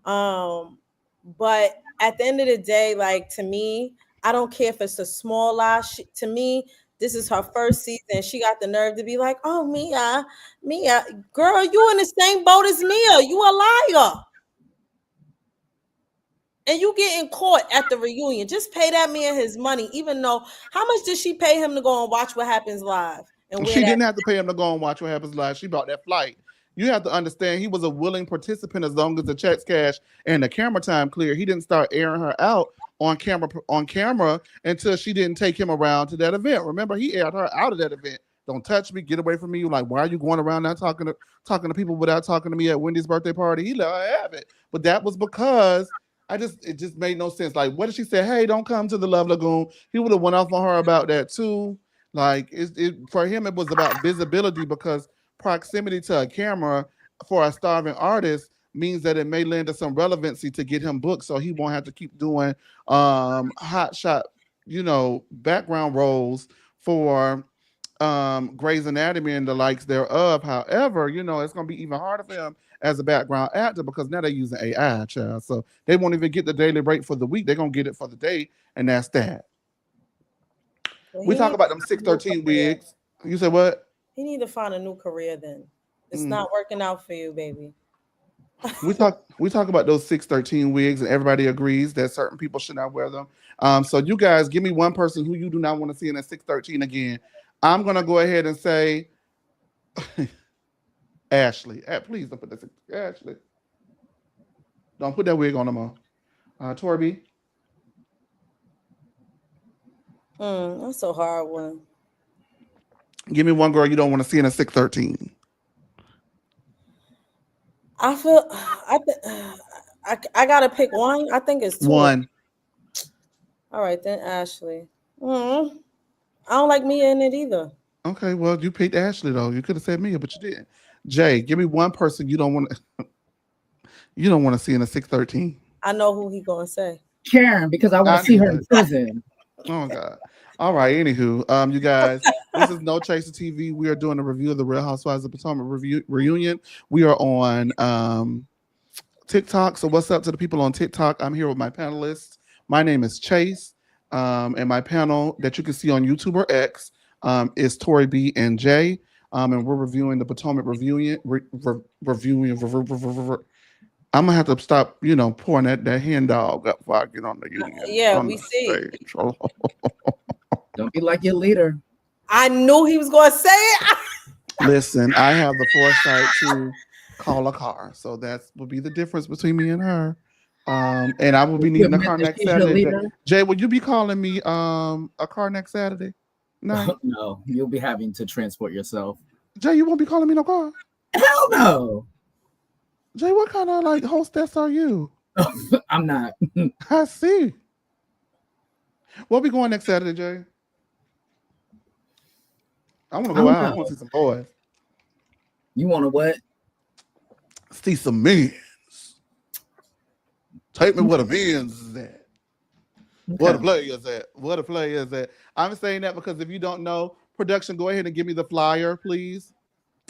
But at the end of the day, like, to me, I don't care if it's a small lie. To me, this is her first season. She got the nerve to be like, oh, Mia, girl, you in the same boat as Mia. You a liar. And you getting caught at the reunion. Just pay that man his money, even though, how much did she pay him to go and watch What Happens Live? And she didn't have to pay him to go and watch What Happens Live. She bought that flight. You have to understand he was a willing participant as long as the checks cash and the camera time clear. He didn't start airing her out on camera until she didn't take him around to that event. Remember, he aired her out of that event. Don't touch me, get away from me. Like, why are you going around now talking to people without talking to me at Wendy's birthday party? He let her have it. But that was because it just made no sense. Like, what did she say? Hey, don't come to the Love Lagoon. He would have went off on her about that too. Like, for him, it was about visibility because proximity to a camera for a starving artist means that it may lend to some relevancy to get him booked, so he won't have to keep doing hot shot, background roles for Grey's Anatomy and the likes thereof. However, it's going to be even harder for him as a background actor because now they're using AI, child. So they won't even get the daily rate for the week. They're going to get it for the day, and that's that. Well, we talk about them 613 wigs. You said what? He need to find a new career then. It's not working out for you, baby. we talk about those 613 wigs, and everybody agrees that certain people should not wear them. So you guys, give me one person who you do not want to see in a 613 again. I'm gonna go ahead and say Ashley. Please don't put that. Ashley, don't put that wig on no more. Torby. That's a hard one. Give me one girl you don't want to see in a 613. I gotta pick one. I think it's two. One. All right, then Ashley. I don't like Mia in it either. Okay, well, you picked Ashley though. You could have said Mia, but you didn't. Jay, give me one person you don't want to see in a 613. I know who he gonna say. Karen, because I want to see her in prison. Oh God. All right. Anywho, you guys, this is No Chaser TV. We are doing a review of the Real Housewives of Potomac reunion. We are on TikTok. So what's up to the people on TikTok? I'm here with my panelists. My name is Chase, and my panel that you can see on YouTube or X is Tori B and Jay, and we're reviewing the Potomac reviewing. I'm gonna have to stop, pouring that hen dog up before I get on the union. Yeah, we see. Don't be like your leader. I knew he was gonna say it. Listen, I have the foresight to call a car. So that would be the difference between me and her. And I will be You needing a admit car that next she's your Saturday. leader? Jay, will you be calling me a car next Saturday night? No, you'll be having to transport yourself. Jay, you won't be calling me no car. Hell no. Jay, what kind of like hostess are you? I'm not. I see. We'll be going next Saturday, Jay. I want to go out. I want to see some boys. You want to what? See some men. Take me where the men's is at. Okay. Where the players at? Where the players at? I'm saying that because if you don't know, production, go ahead and give me the flyer, please.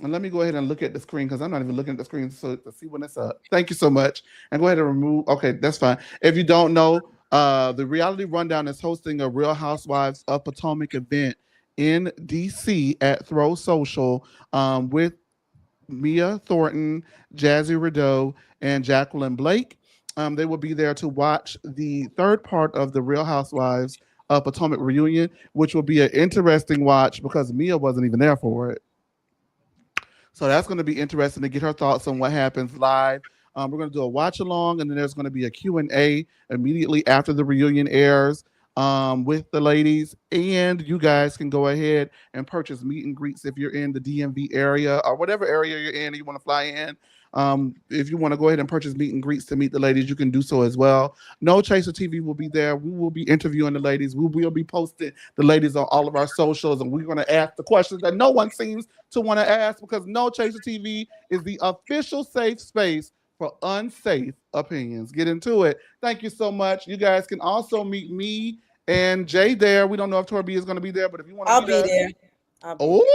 And let me go ahead and look at the screen because I'm not even looking at the screen to see when it's up. Thank you so much. And go ahead and remove. Okay, that's fine. If you don't know, the Reality Rundown is hosting a Real Housewives of Potomac event in DC at Throw Social with Mia Thornton, Jazzy Rideau, and Jacqueline Blake. They will be there to watch the third part of the Real Housewives of Potomac reunion, which will be an interesting watch because Mia wasn't even there for it. So that's going to be interesting to get her thoughts on what happens live. We're going to do a watch along, and then there's going to be a Q&A immediately after the reunion airs with the ladies. And you guys can go ahead and purchase meet and greets if you're in the DMV area or whatever area you're in and you want to fly in. If you want to go ahead and purchase meet and greets to meet the ladies, you can do so as well. No Chaser TV will be there. We will be interviewing the ladies. We will be posting the ladies on all of our socials, and we're going to ask the questions that no one seems to want to ask because No Chaser TV is the official safe space for unsafe opinions. Get into it. Thank you so much. You guys can also meet me and Jay there. We don't know if Tori B is going to be there, but if you want to I'll be there. Oh!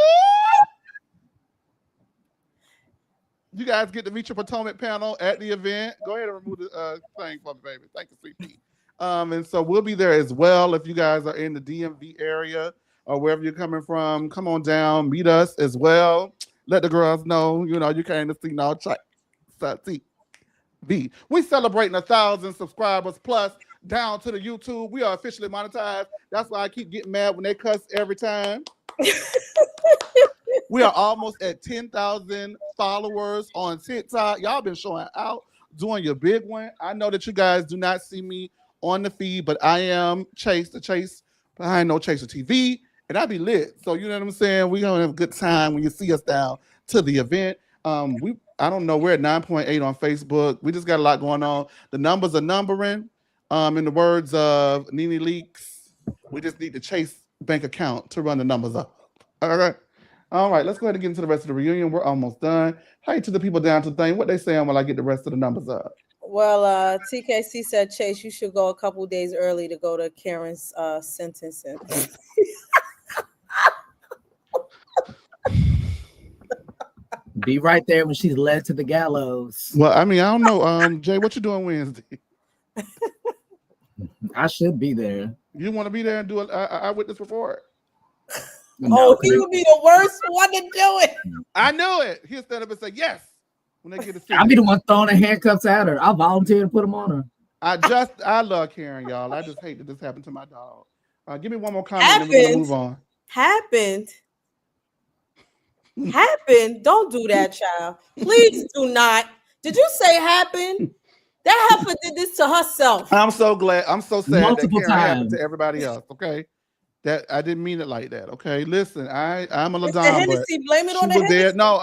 You guys get to meet your Potomac panel at the event. Go ahead and remove the thing for me, baby. Thank you, CP. And so we'll be there as well. If you guys are in the DMV area or wherever you're coming from, come on down, meet us as well. Let the girls know, you came to see No Chaser TV. We celebrating 1,000 subscribers plus down to the YouTube. We are officially monetized. That's why I keep getting mad when they cuss every time. We are almost at 10,000 followers on TikTok. Y'all been showing out, doing your big one. I know that you guys do not see me on the feed, but I am Chase behind No Chaser TV, and I be lit. So you know what I'm saying? We're gonna have a good time when you see us down to the event. I don't know, we're at 9.8 on Facebook. We just got a lot going on. The numbers are numbering. In the words of Nene Leaks, we just need the Chase bank account to run the numbers up. All right, let's go ahead and get into the rest of the reunion. We're almost done. Hey to the people down to the thing. What they saying while I get the rest of the numbers up? Well, TKC said, Chase, you should go a couple days early to go to Karen's sentencing. Be right there when she's led to the gallows. Well, I mean, I don't know. Jay, what you doing Wednesday? I should be there. You want to be there and do an eyewitness report? No, he would be the worst one to do it. I knew it. He'll stand up and say yes when they get a I'll be the one throwing the handcuffs at her. I'll volunteer to put them on her. I love Karen, y'all. I just hate that this happened to my dog. Give me one more comment and we're gonna move on. Happened. Don't do that, child. Please do not. Did you say happened? That heifer did this to herself. I'm so glad. I'm so sad Multiple that Karen times. happened to everybody else. Okay, that I didn't mean it like that. Okay, listen, I'm a It's LaDon, the Hennessy. Blame it on the Hennessy. No,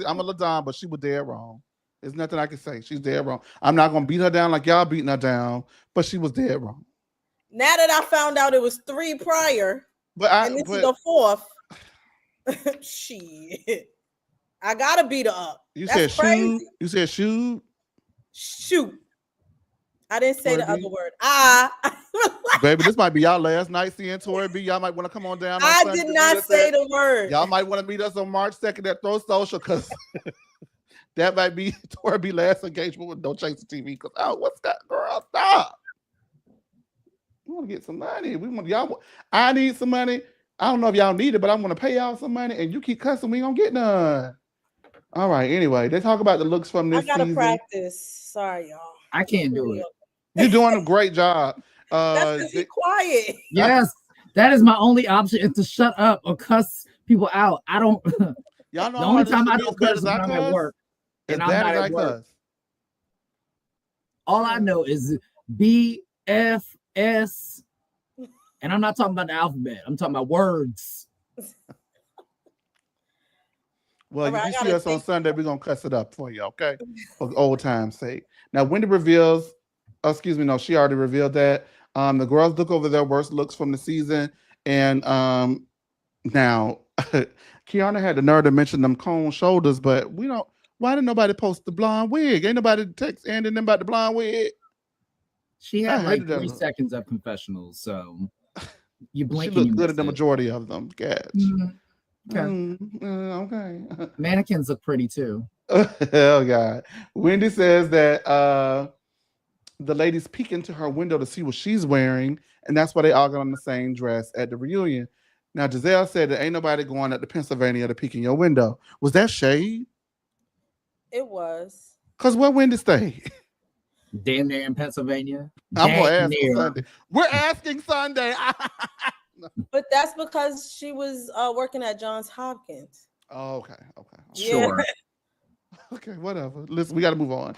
I'm a LaDon, but she was dead wrong. There's nothing I can say. She's dead wrong. I'm not gonna beat her down like y'all beating her down, but she was dead wrong. Now that I found out it was 3 prior, and this is the 4th. Shit, I gotta beat her up. You That's said crazy. shoot. You said shoot. Shoot. I didn't say the Tori B? other word. Baby, this might be y'all last night seeing Tori B. Y'all might want to come on down. I did not say the word. Y'all might want to meet us on March 2nd at Throw Social because that might be Tori B. last engagement with No Chaser TV. Because what's that, girl? Stop. We want to get some money. I need some money. I don't know if y'all need it, but I'm going to pay y'all some money, and you keep cussing, we ain't gonna get none. All right. Anyway, they talk about the looks from this season. I gotta practice. Sorry, y'all. I can't do it. You're doing a great job. That's because quiet. Yes, that is my only option is to shut up or cuss people out. I don't. Y'all know the only time I don't cuss is when I'm at work. And As I'm bad not as I at work. cuss. All I know is BFS. And I'm not talking about the alphabet. I'm talking about words. Well, All if right, you see us on think. Sunday, we're going to cuss it up for you, okay? For old time's sake. Now, Wendy reveals, no, she already revealed that. The girls look over their worst looks from the season. And now, Kiana had the nerve to mention them cone shoulders, but why didn't nobody post the blonde wig? Ain't nobody text Andy about the blonde wig. She had like 3 seconds of confessionals, so you blink. She looked and you good at the majority of them. Catch. Okay. Okay. Mannequins look pretty too. Oh God. Wendy says that the ladies peek into her window to see what she's wearing, and that's why they all got on the same dress at the reunion. Now Giselle said that ain't nobody going up to Pennsylvania to peek in your window. Was that shade? It was. Cause where Wendy stay? Damn near in Pennsylvania. I'm gonna ask Sunday. We're asking Sunday. But that's because she was working at Johns Hopkins. Oh, okay. Sure. Yeah. Okay, whatever. Listen, we got to move on.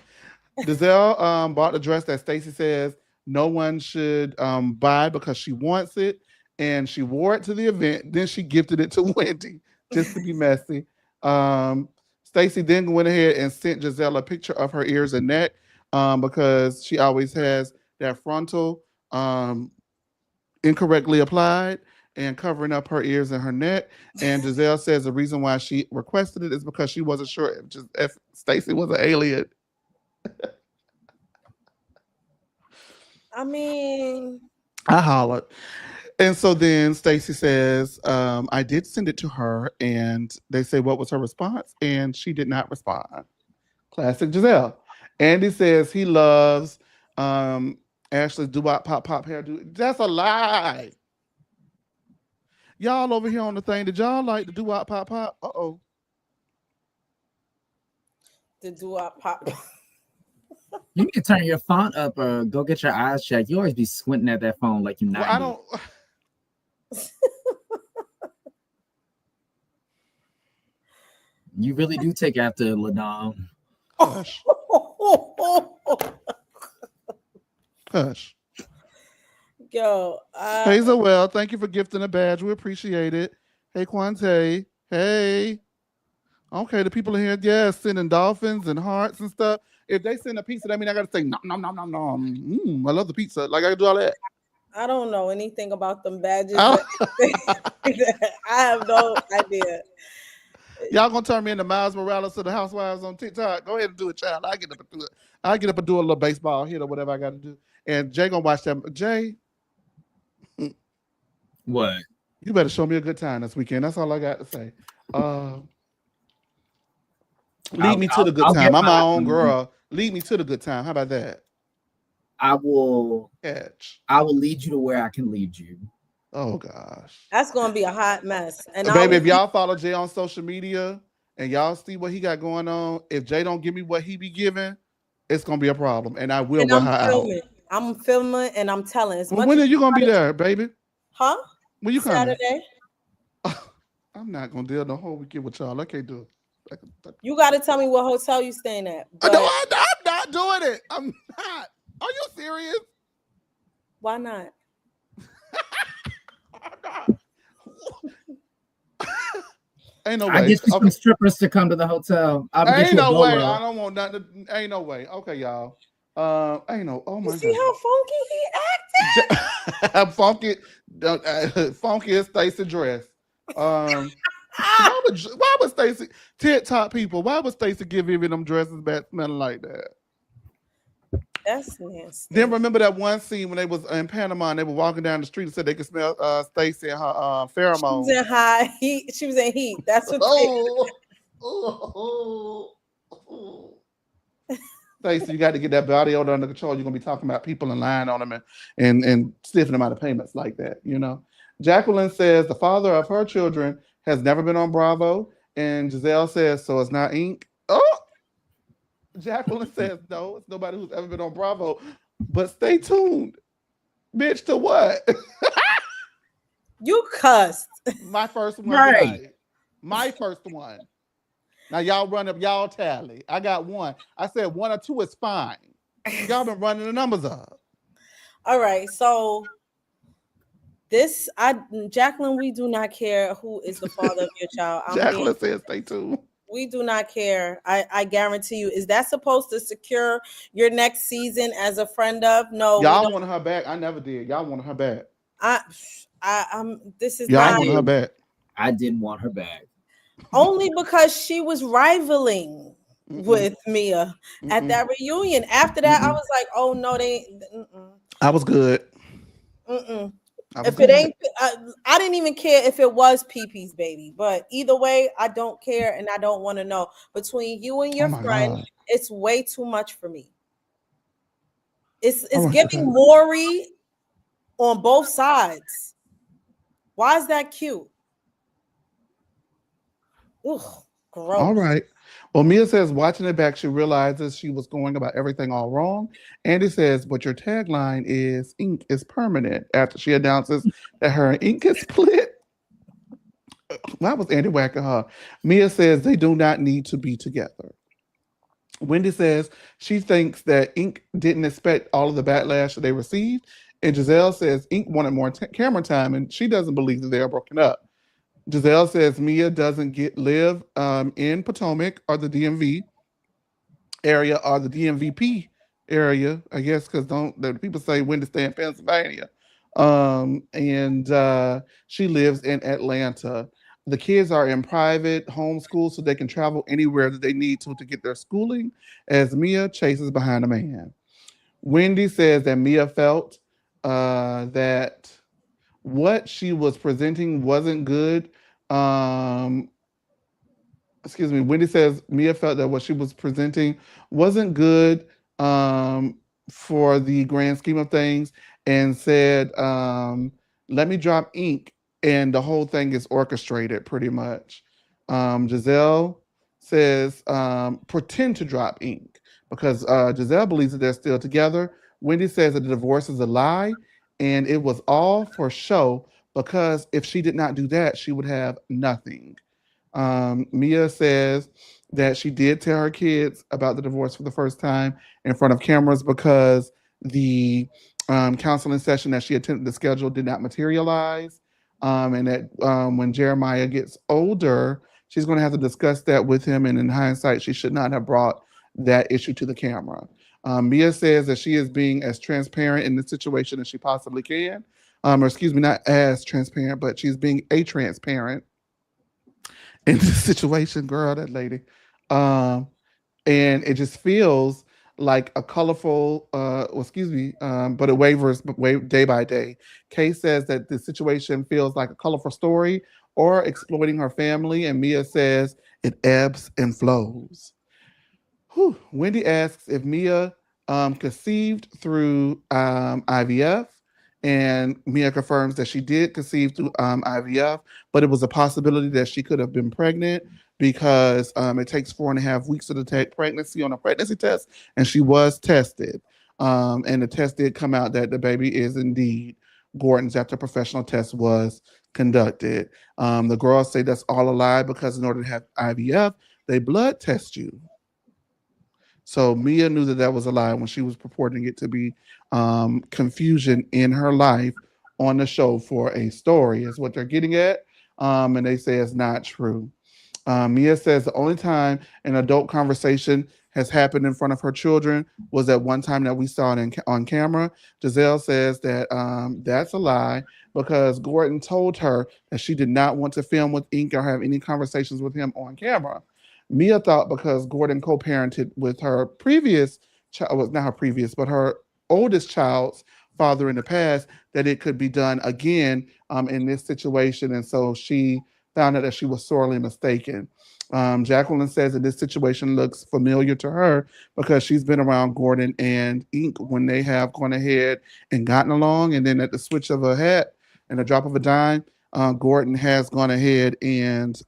Giselle bought the dress that Stacy says no one should buy because she wants it, and she wore it to the event. Then she gifted it to Wendy just to be messy. Stacy then went ahead and sent Giselle a picture of her ears and neck because she always has that frontal incorrectly applied and covering up her ears and her neck. And Giselle says the reason why she requested it is because she wasn't sure if Stacy was an alien. I mean, I hollered. And so then Stacy says, I did send it to her, and they say, what was her response? And she did not respond. Classic Giselle. Andy says he loves Ashley's doo-wop pop hairdo. That's a lie. Y'all over here on the thing, did y'all like the doo-wop pop? Uh-oh. The doo-wop pop. You need to turn your font up or go get your eyes checked. You always be squinting at that phone like you're 90. Well, I don't. You really do take after Ladon. Hush. Hush. Yo. Hazel, well, thank you for gifting a badge. We appreciate it. Hey, Quante. Hey. Okay, the people in here, sending dolphins and hearts and stuff. If they send a pizza, that means I got to say, nom, nom, nom, nom, nom. I love the pizza. Like, I can do all that. I don't know anything about them badges. I have no idea. Y'all gonna turn me into Miles Morales of the Housewives on TikTok? Go ahead and do it, child. I get up and do it. I get up and do a little baseball hit or whatever I got to do. And Jay gonna watch that. Jay, what? You better show me a good time this weekend. That's all I got to say. Lead me to the good time. I'm my own girl. Lead me to the good time. How about that? I will lead you to where I can lead you. Oh gosh. That's gonna be a hot mess. And baby, if y'all follow Jay on social media and y'all see what he got going on, if Jay don't give me what he be giving, it's gonna be a problem. And I will wear her out. I'm filming and I'm telling. When are you gonna be there, baby? Huh? When you coming? Saturday. I'm not gonna deal the whole weekend with y'all. I can't do it. You gotta tell me what hotel you staying at. But... No, I'm not doing it. I'm not. Are you serious? Why not? Ain't no way. I get you some strippers to come to the hotel. Ain't no way. I don't want nothing. Ain't no way. Okay, y'all. Ain't no. Oh my God. See how funky he acted? Funky is Stacy dress. Why would Stacy TikTok people? Why would Stacy give even them dresses back smelling like that? That's nasty. Then remember that one scene when they was in Panama and they were walking down the street and said they could smell Stacy and her pheromones. She was in high heat. She was in heat. That's what. Stacy, you got to get that body odor under control. You're gonna be talking about people and lying on them and stiffing them out of payments like that. You know. Jacqueline says the father of her children has never been on Bravo, and Giselle says so. It's not Ink. Oh. Jacqueline says no, it's nobody who's ever been on Bravo. But stay tuned. Bitch, to what? You cussed. My first one. Right. My first one. Now y'all run up y'all tally. I got one. I said 1 or 2 is fine. Y'all been running the numbers up. All right, so this I Jacqueline, we do not care who is the father of your child. Jacqueline says stay tuned. We do not care. I guarantee you. Is that supposed to secure your next season as a friend of? No, we Y'all don't. wanted her back. I never did. Y'all wanted her back. I this is Y'all not wanted her back. I didn't want her back. only because she was rivaling Mm-mm. with Mia at that reunion. After that, I was like, oh no, they I was good. If it ain't, I didn't even care if it was Pee-Pee's baby. But either way, I don't care and I don't want to know. Between you and your friend, God. it's way too much for me. It's All right, giving Maury on both sides. Why is that cute? Ugh, gross. All right. Well, Mia says, watching it back, she realizes she was going about everything all wrong. Andy says, but your tagline is ink is permanent after she announces that her ink is split. That was Andy whacking her. Mia says they do not need to be together. Wendy says she thinks that Ink didn't expect all of the backlash that they received. And Giselle says Ink wanted more camera time and she doesn't believe that they are broken up. Giselle says Mia doesn't live in Potomac or the DMV area or the DMVP area, I guess, because the people say Wendy stay in Pennsylvania. And she lives in Atlanta. The kids are in private homeschool so they can travel anywhere that they need to get their schooling as Mia chases behind a man. Wendy says that Mia felt that what she was presenting wasn't good. Wendy says Mia felt that what she was presenting wasn't good for the grand scheme of things and said, let me drop ink. And the whole thing is orchestrated pretty much. Giselle says, pretend to drop ink because Giselle believes that they're still together. Wendy says that the divorce is a lie and it was all for show because if she did not do that, she would have nothing. Mia says that she did tell her kids about the divorce for the first time in front of cameras because the counseling session that she attended the schedule did not materialize. And that when Jeremiah gets older, she's going to have to discuss that with him. And in hindsight, she should not have brought that issue to the camera. Mia says that she is being as transparent in this situation as she possibly can. Or excuse me, not as transparent, but she's being a transparent in this situation, girl, that lady. And it just feels like a colorful, but it wavers day by day. Kay says that the situation feels like a colorful story or exploiting her family, and Mia says it ebbs and flows. Whew. Wendy asks if Mia conceived through IVF, and Mia confirms that she did conceive through IVF, but it was a possibility that she could have been pregnant because it takes 4.5 weeks to detect pregnancy on a pregnancy test, and she was tested. And the test did come out that the baby is indeed Gordon's after a professional test was conducted. The girls say that's all a lie because in order to have IVF, they blood test you. So Mia knew that was a lie when she was purporting it to be confusion in her life on the show for a story is what they're getting at. And they say it's not true. Mia says the only time an adult conversation has happened in front of her children was that one time that we saw it on camera. Giselle says that that's a lie because Gordon told her that she did not want to film with Ink or have any conversations with him on camera. Mia thought because Gordon co-parented with her previous child, was not her previous, but her oldest child's father in the past, that it could be done again in this situation. And so she found out that she was sorely mistaken. Jacqueline says that this situation looks familiar to her because she's been around Gordon and Ink when they have gone ahead and gotten along. And then at the switch of a hat and a drop of a dime, Gordon has gone ahead and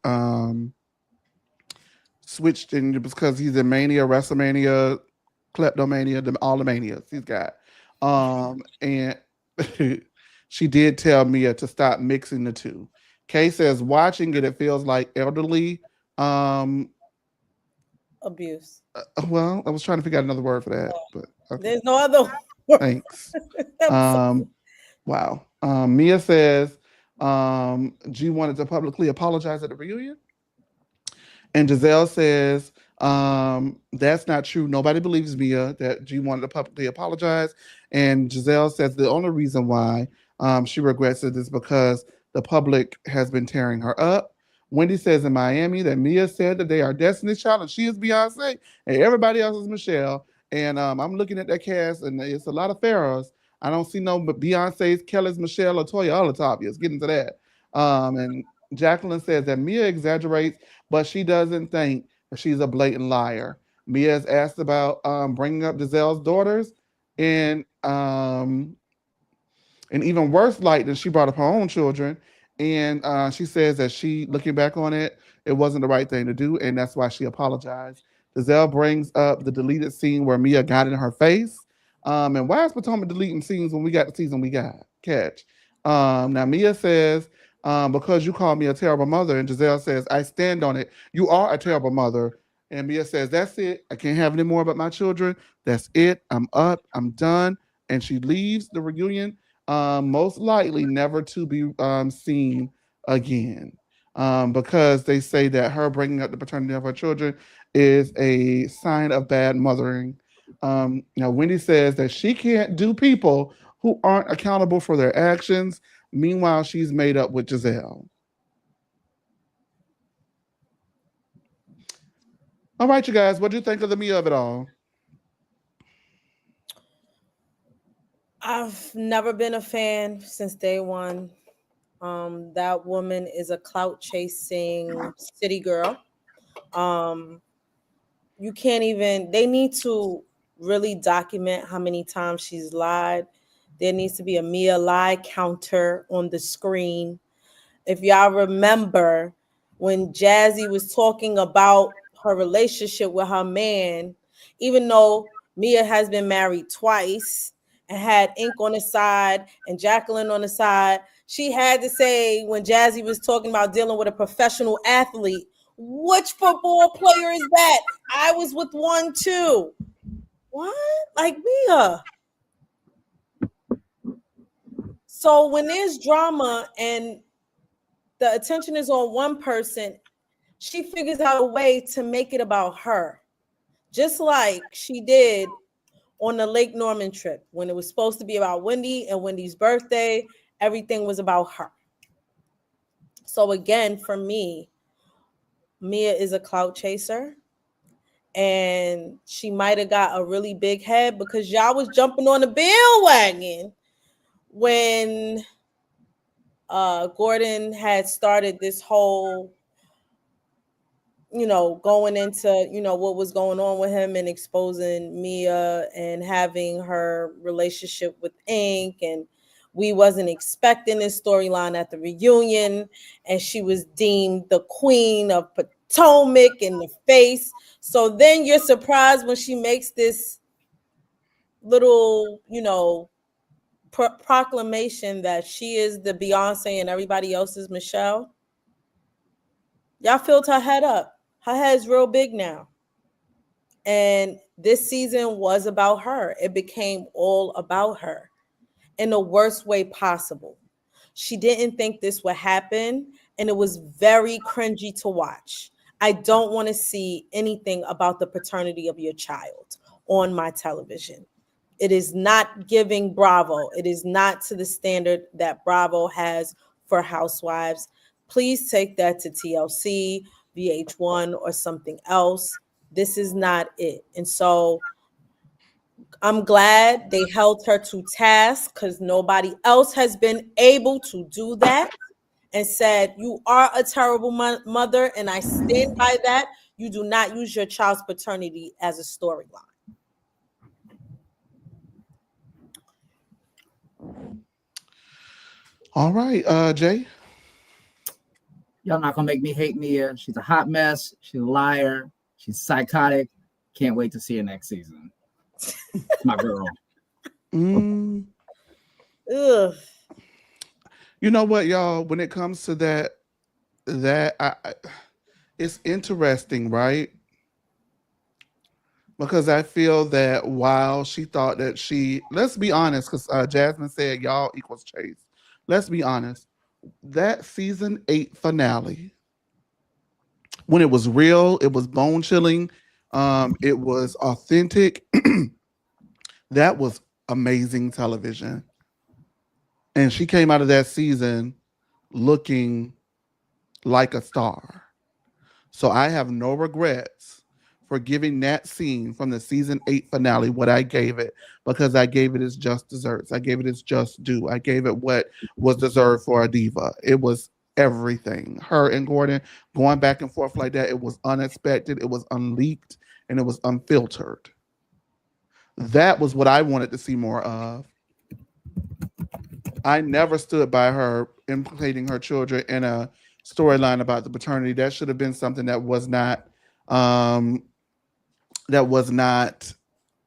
switched in because he's in Mania, WrestleMania, Kleptomania, all the manias he's got. And she did tell Mia to stop mixing the two. Kay says watching it feels like elderly abuse. Well, I was trying to figure out another word for that, but okay. There's no other word. Thanks. I'm so- Wow. Mia says G wanted to publicly apologize at the reunion. And Giselle says, that's not true. Nobody believes Mia that G wanted to publicly apologize. And Giselle says the only reason why she regrets it is because the public has been tearing her up. Wendy says in Miami that Mia said that they are Destiny's Child and she is Beyonce and everybody else is Michelle. And I'm looking at that cast and it's a lot of pharaohs. I don't see no Beyonce's, Kelly's, Michelle, or Toya Olatoppia. Let's get into that. And Jacqueline says that Mia exaggerates, but she doesn't think that she's a blatant liar. Mia has asked about bringing up Giselle's daughters in even worse light than she brought up her own children. And she says that she, looking back on it, it wasn't the right thing to do, and that's why she apologized. Giselle brings up the deleted scene where Mia got in her face. And why is Potomac deleting scenes when we got the season we got? Catch. Now Mia says, because you called me a terrible mother, and Giselle says, I stand on it. You are a terrible mother. And Mia says, that's it. I can't have any more about my children. That's it. I'm up. I'm done. And she leaves the reunion, most likely never to be seen again. Because they say that her bringing up the paternity of her children is a sign of bad mothering. Now, Wendy says that she can't do people who aren't accountable for their actions. Meanwhile, she's made up with Giselle. All right, you guys, what do you think of the Mia of it all? I've never been a fan since day one. That woman is a clout chasing city girl. Um, you can't even, they need to really document how many times she's lied. There needs to be a Mia lie counter on the screen. If y'all remember when Jazzy was talking about her relationship with her man, even though Mia has been married twice and had Ink on the side and Jacqueline on the side, she had to say when Jazzy was talking about dealing with a professional athlete, which football player is that? I was with one too. What? Like Mia. So when there's drama and the attention is on one person, she figures out a way to make it about her. Just like she did on the Lake Norman trip when it was supposed to be about Wendy and Wendy's birthday, everything was about her. So again, for me, Mia is a clout chaser. And she might have got a really big head because y'all was jumping on the bandwagon when Gordon had started this whole, going into, what was going on with him and exposing Mia and having her relationship with Ink. And we wasn't expecting this storyline at the reunion. And she was deemed the queen of Potomac in the face. So then you're surprised when she makes this little, proclamation that she is the Beyonce and everybody else is Michelle. Y'all filled her head up. Her head's real big now. And this season was about her. It became all about her in the worst way possible. She didn't think this would happen, and it was very cringy to watch. I don't want to see anything about the paternity of your child on my television. It is not giving Bravo. It is not to the standard that Bravo has for Housewives. Please take that to TLC, VH1, or something else. This is not it. And so I'm glad they held her to task because nobody else has been able to do that and said, you are a terrible mother, and I stand by that. You do not use your child's paternity as a storyline. All right, Jay. Y'all not gonna make me hate Mia. She's a hot mess. She's a liar. She's psychotic. Can't wait to see her next season. My girl. Ugh. You know what, y'all? When it comes to that it's interesting, right? because I feel that while she thought that let's be honest, because Jasmine said y'all equals Chase. Let's be honest. That season 8 finale, when it was real, it was bone chilling, it was authentic. That was amazing television. And she came out of that season looking like a star. So I have no regrets for giving that scene from the season 8 finale what I gave it, because I gave it its just desserts. I gave it its just due. I gave it what was deserved for a diva. It was everything. Her and Gordon going back and forth like that, it was unexpected, it was unleaked, and it was unfiltered. That was what I wanted to see more of. I never stood by her implicating her children in a storyline about the paternity. That should have been something um, that was not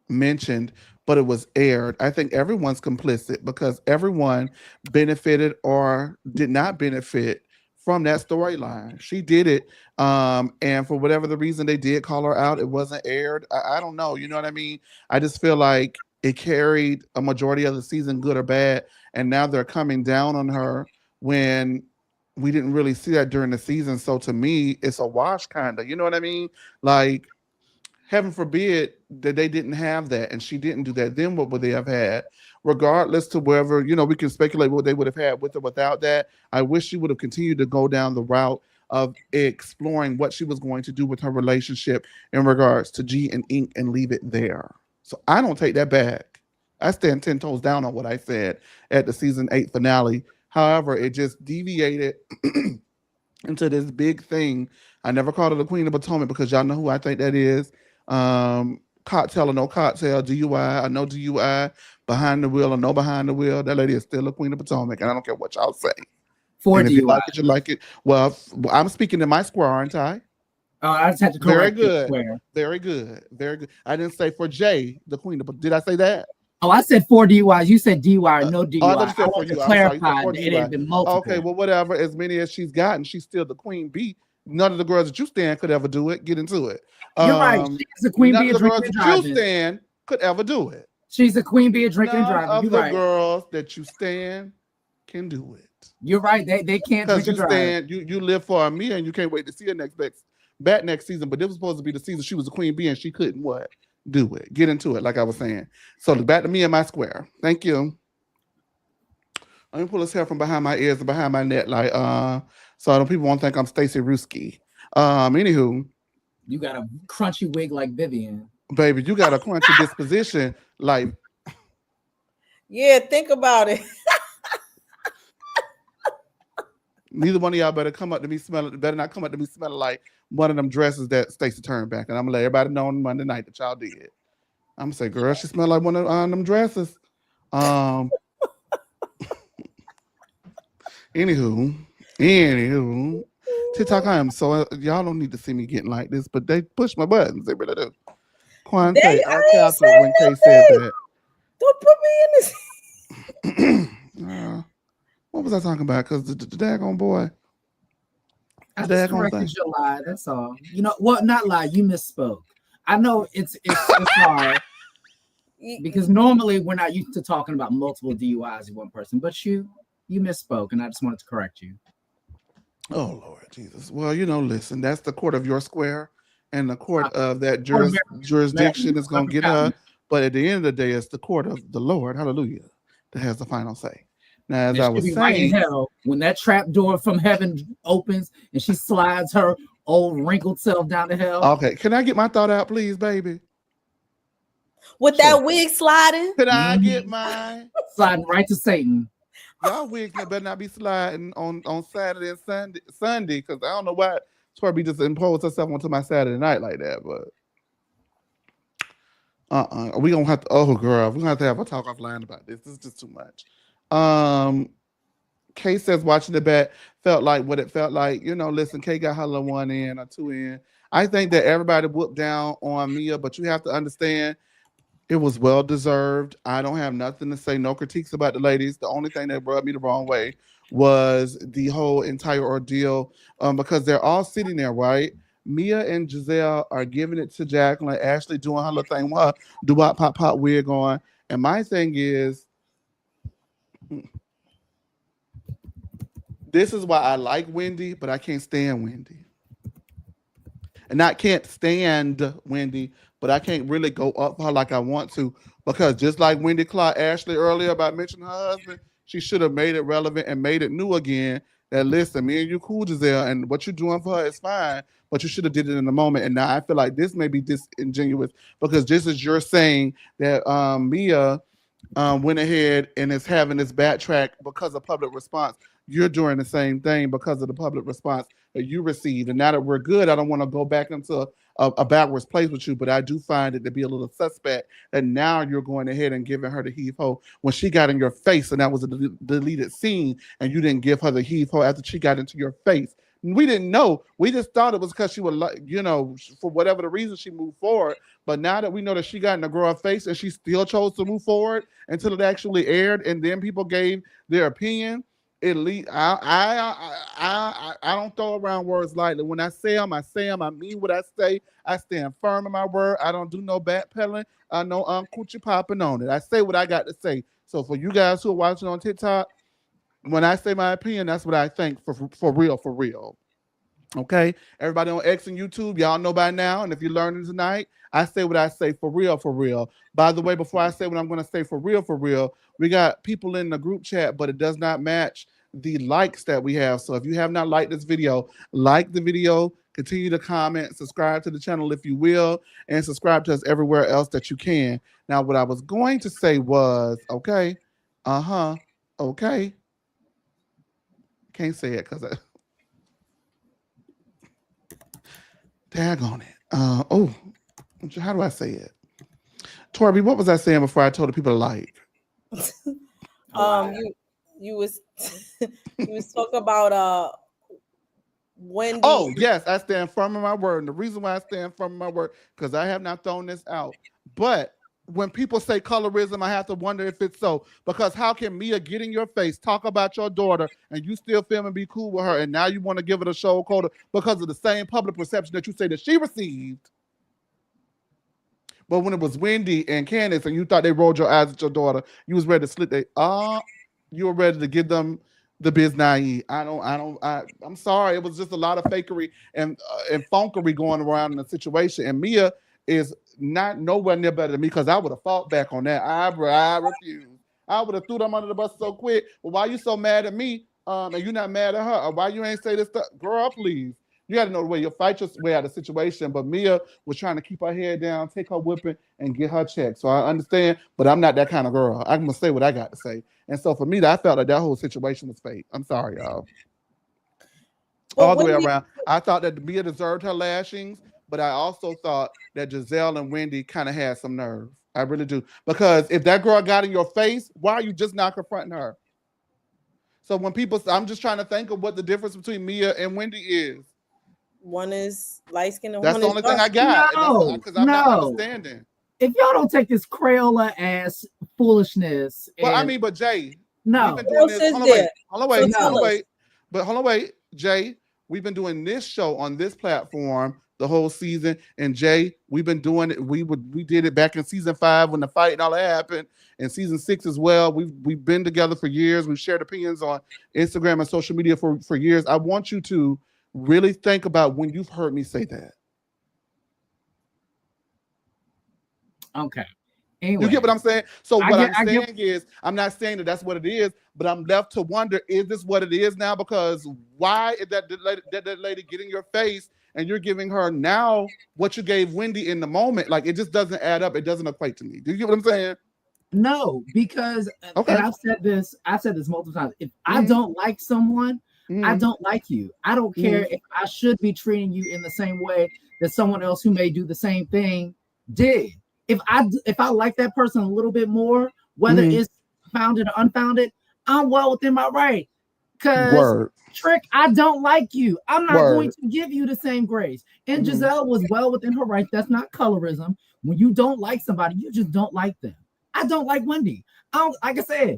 mentioned, but it was aired. I think everyone's complicit because everyone benefited or did not benefit from that storyline. She did it, and for whatever the reason they did call her out, it wasn't aired. I don't know. You know what I mean? I just feel like it carried a majority of the season, good or bad, and now they're coming down on her when we didn't really see that during the season. So to me, it's a wash, kind of. You know what I mean? Like, heaven forbid that they didn't have that and she didn't do that, then what would they have had? Regardless to wherever, we can speculate what they would have had with or without that. I wish she would have continued to go down the route of exploring what she was going to do with her relationship in regards to G and Ink and leave it there. So I don't take that back. I stand 10 toes down on what I said at the season 8 finale. However, it just deviated into this big thing. I never called her the Queen of Potomac because y'all know who I think that is. Cocktail or no cocktail, DUI or no DUI, behind the wheel or no behind the wheel, that lady is still a Queen of Potomac, and I don't care what y'all say. For and DUI. If you like it, you like it. Well, I'm speaking in my square, aren't I? Oh, I just had to correct Very good. Very good. I didn't say for Jay, the Queen of. Did I say that? Oh, I said 4 DUIs. You said DUI or no DUI. I want to clarify it had been multiple. Okay, well, whatever. As many as she's gotten, she's still the Queen bee. None of the girls that you stand could ever do it. Get into it. You're right. She's a Queen bee. None of the girls that you stand could ever do it. She's a Queen bee, drinking and driving. None of the girls that you stand can do it. You're right. They can't drink and drive. You live for Amia and you can't wait to see her next season. But this was supposed to be the season she was a Queen bee and she couldn't what? Do it. Get into it, like I was saying. So back to me and my square. Thank you. Let me pull his hair from behind my ears and behind my neck, like so don't people won't think I'm Stacy Ruski. Anywho, you got a crunchy wig like Vivian. Baby, you got a crunchy disposition, like. Yeah, think about it. Neither one of y'all better come up to me smelling. Better not come up to me smelling like one of them dresses that Stacey turned back. And I'm gonna let everybody know on Monday night that y'all did. I'm gonna say, girl, she smelled like one of them dresses. Anywho, TikTok, I am so y'all don't need to see me getting like this, but they push my buttons. They really do. Quante, I calculate when Kay said that. Don't put me in this. What was I talking about? Because the daggone boy. I just corrected your lie. That's all. You know what? Not lie. You misspoke. I know it's hard because normally we're not used to talking about multiple DUIs in one person, but you misspoke, and I just wanted to correct you. Oh Lord Jesus! Well, listen. That's the court of your square, and the court of that jurisdiction is going to get her. But at the end of the day, it's the court of the Lord, Hallelujah, that has the final say. Now, as I was saying, hell, when that trap door from heaven opens and she slides her old wrinkled self down to hell. Okay, can I get my thought out, please, baby? With that wig sliding? Can I get mine? Sliding right to Satan. Y'all wigs better not be sliding on Saturday and Sunday, because I don't know why Torby just imposed herself onto my Saturday night like that, but we gonna have to. Oh, girl, we're gonna have to have a talk offline about this. This is just too much. Kay says watching the bet felt like what it felt like. Listen, Kay got her little 1 in or 2 in. I think that everybody whooped down on Mia, but you have to understand it was well deserved. I don't have nothing to say, no critiques about the ladies. The only thing that rubbed me the wrong way was the whole entire ordeal, because they're all sitting there, right? Mia and Giselle are giving it to Jacqueline. Ashley doing her little thing with her doo-wop pop pop wig on. And my thing is, this is why I like Wendy, but I can't stand Wendy. And I can't stand Wendy, but I can't really go up for her like I want to, because just like Wendy Clark Ashley earlier about mentioning her husband, she should have made it relevant and made it new again. That listen, me and you cool, Giselle, and what you're doing for her is fine, but you should have did it in the moment. And now I feel like this may be disingenuous, because just as you're saying that Mia went ahead and is having this backtrack because of public response, you're doing the same thing because of the public response that you received. And now that we're good, I don't want to go back into a backwards place with you, but I do find it to be a little suspect that now you're going ahead and giving her the heave ho when she got in your face, and that was a deleted scene, and you didn't give her the heave ho after she got into your face. We didn't know. We just thought it was because she was, like, you know, for whatever the reason she moved forward. But now that we know that she got in the girl face and she still chose to move forward until it actually aired, and then people gave their opinion. At least I don't throw around words lightly. When I say them, I say them. I mean what I say. I stand firm in my word. I don't do no backpedaling. I know coochie popping on it. I say what I got to say. So for you guys who are watching on TikTok, when I say my opinion, that's what I think for real, for real. Okay, everybody on X and YouTube, y'all know by now. And if you're learning tonight, I say what I say for real, for real. By the way, before I say what I'm going to say for real, we got people in the group chat, but it does not match the likes that we have. So if you have not liked this video, like the video, continue to comment, subscribe to the channel if you will, and subscribe to us everywhere else that you can. Now, what I was going to say was, okay, okay. Can't say it because tag on it. Oh, how do I say it? Torby, what was I saying before I told the people to like? You was you was talking about Wendy. Oh, yes, I stand firm in my word. And the reason why I stand firm in my word, because I have not thrown this out. But when people say colorism, I have to wonder if it's so. Because how can Mia get in your face, talk about your daughter, and you still film and be cool with her, and now you want to give it a show quota because of the same public perception that you say that she received? But when it was Wendy and Candace, and you thought they rolled your eyes at your daughter, you was ready to slit their you were ready to give them the biz naive. I'm sorry. It was just a lot of fakery and funkery going around in the situation. And Mia is not nowhere near better than me, because I would have fought back on that. I refuse. I would have threw them under the bus so quick. Well, why you so mad at me? And you're not mad at her? Or why you ain't say this stuff? Girl, please. You got to know the way you fight your way out of the situation. But Mia was trying to keep her head down, take her whipping, and get her check. So I understand, but I'm not that kind of girl. I'm going to say what I got to say. And so for me, I felt like that whole situation was fake. I'm sorry, y'all. Well, all the way around. I thought that Mia deserved her lashings, but I also thought that Giselle and Wendy kind of had some nerve. I really do. Because if that girl got in your face, why are you just not confronting her? So when people, I'm just trying to think of what the difference between Mia and Wendy is. One is light skin and that's one the is only thing I got. No, because I'm not understanding. If y'all don't take this Crayola ass foolishness. Well, I mean, but Jay, no. we've been doing this. Hold on, wait. Jay, we've been doing this show on this platform the whole season. And Jay, we've been doing it. We did it back in season 5 when the fight and all that happened. And season 6 as well. We've been together for years. We've shared opinions on Instagram and social media for years. I want you to really think about when you've heard me say that. Okay. Anyway, you get what I'm saying? So what I'm saying is, I'm not saying that that's what it is, but I'm left to wonder, is this what it is now? Because why is that lady get in your face and you're giving her now what you gave Wendy in the moment? Like, it just doesn't add up. It doesn't equate to me. Do you get what I'm saying? No, because and I've said this multiple times. If I don't like someone, I don't like you. I don't care if I should be treating you in the same way that someone else who may do the same thing did. If I like that person a little bit more, whether it's founded or unfounded, I'm well within my right. Because Trick, I don't like you. I'm not going to give you the same grace. And Giselle was well within her right. That's not colorism. When you don't like somebody, you just don't like them. I don't like Wendy. Like I said,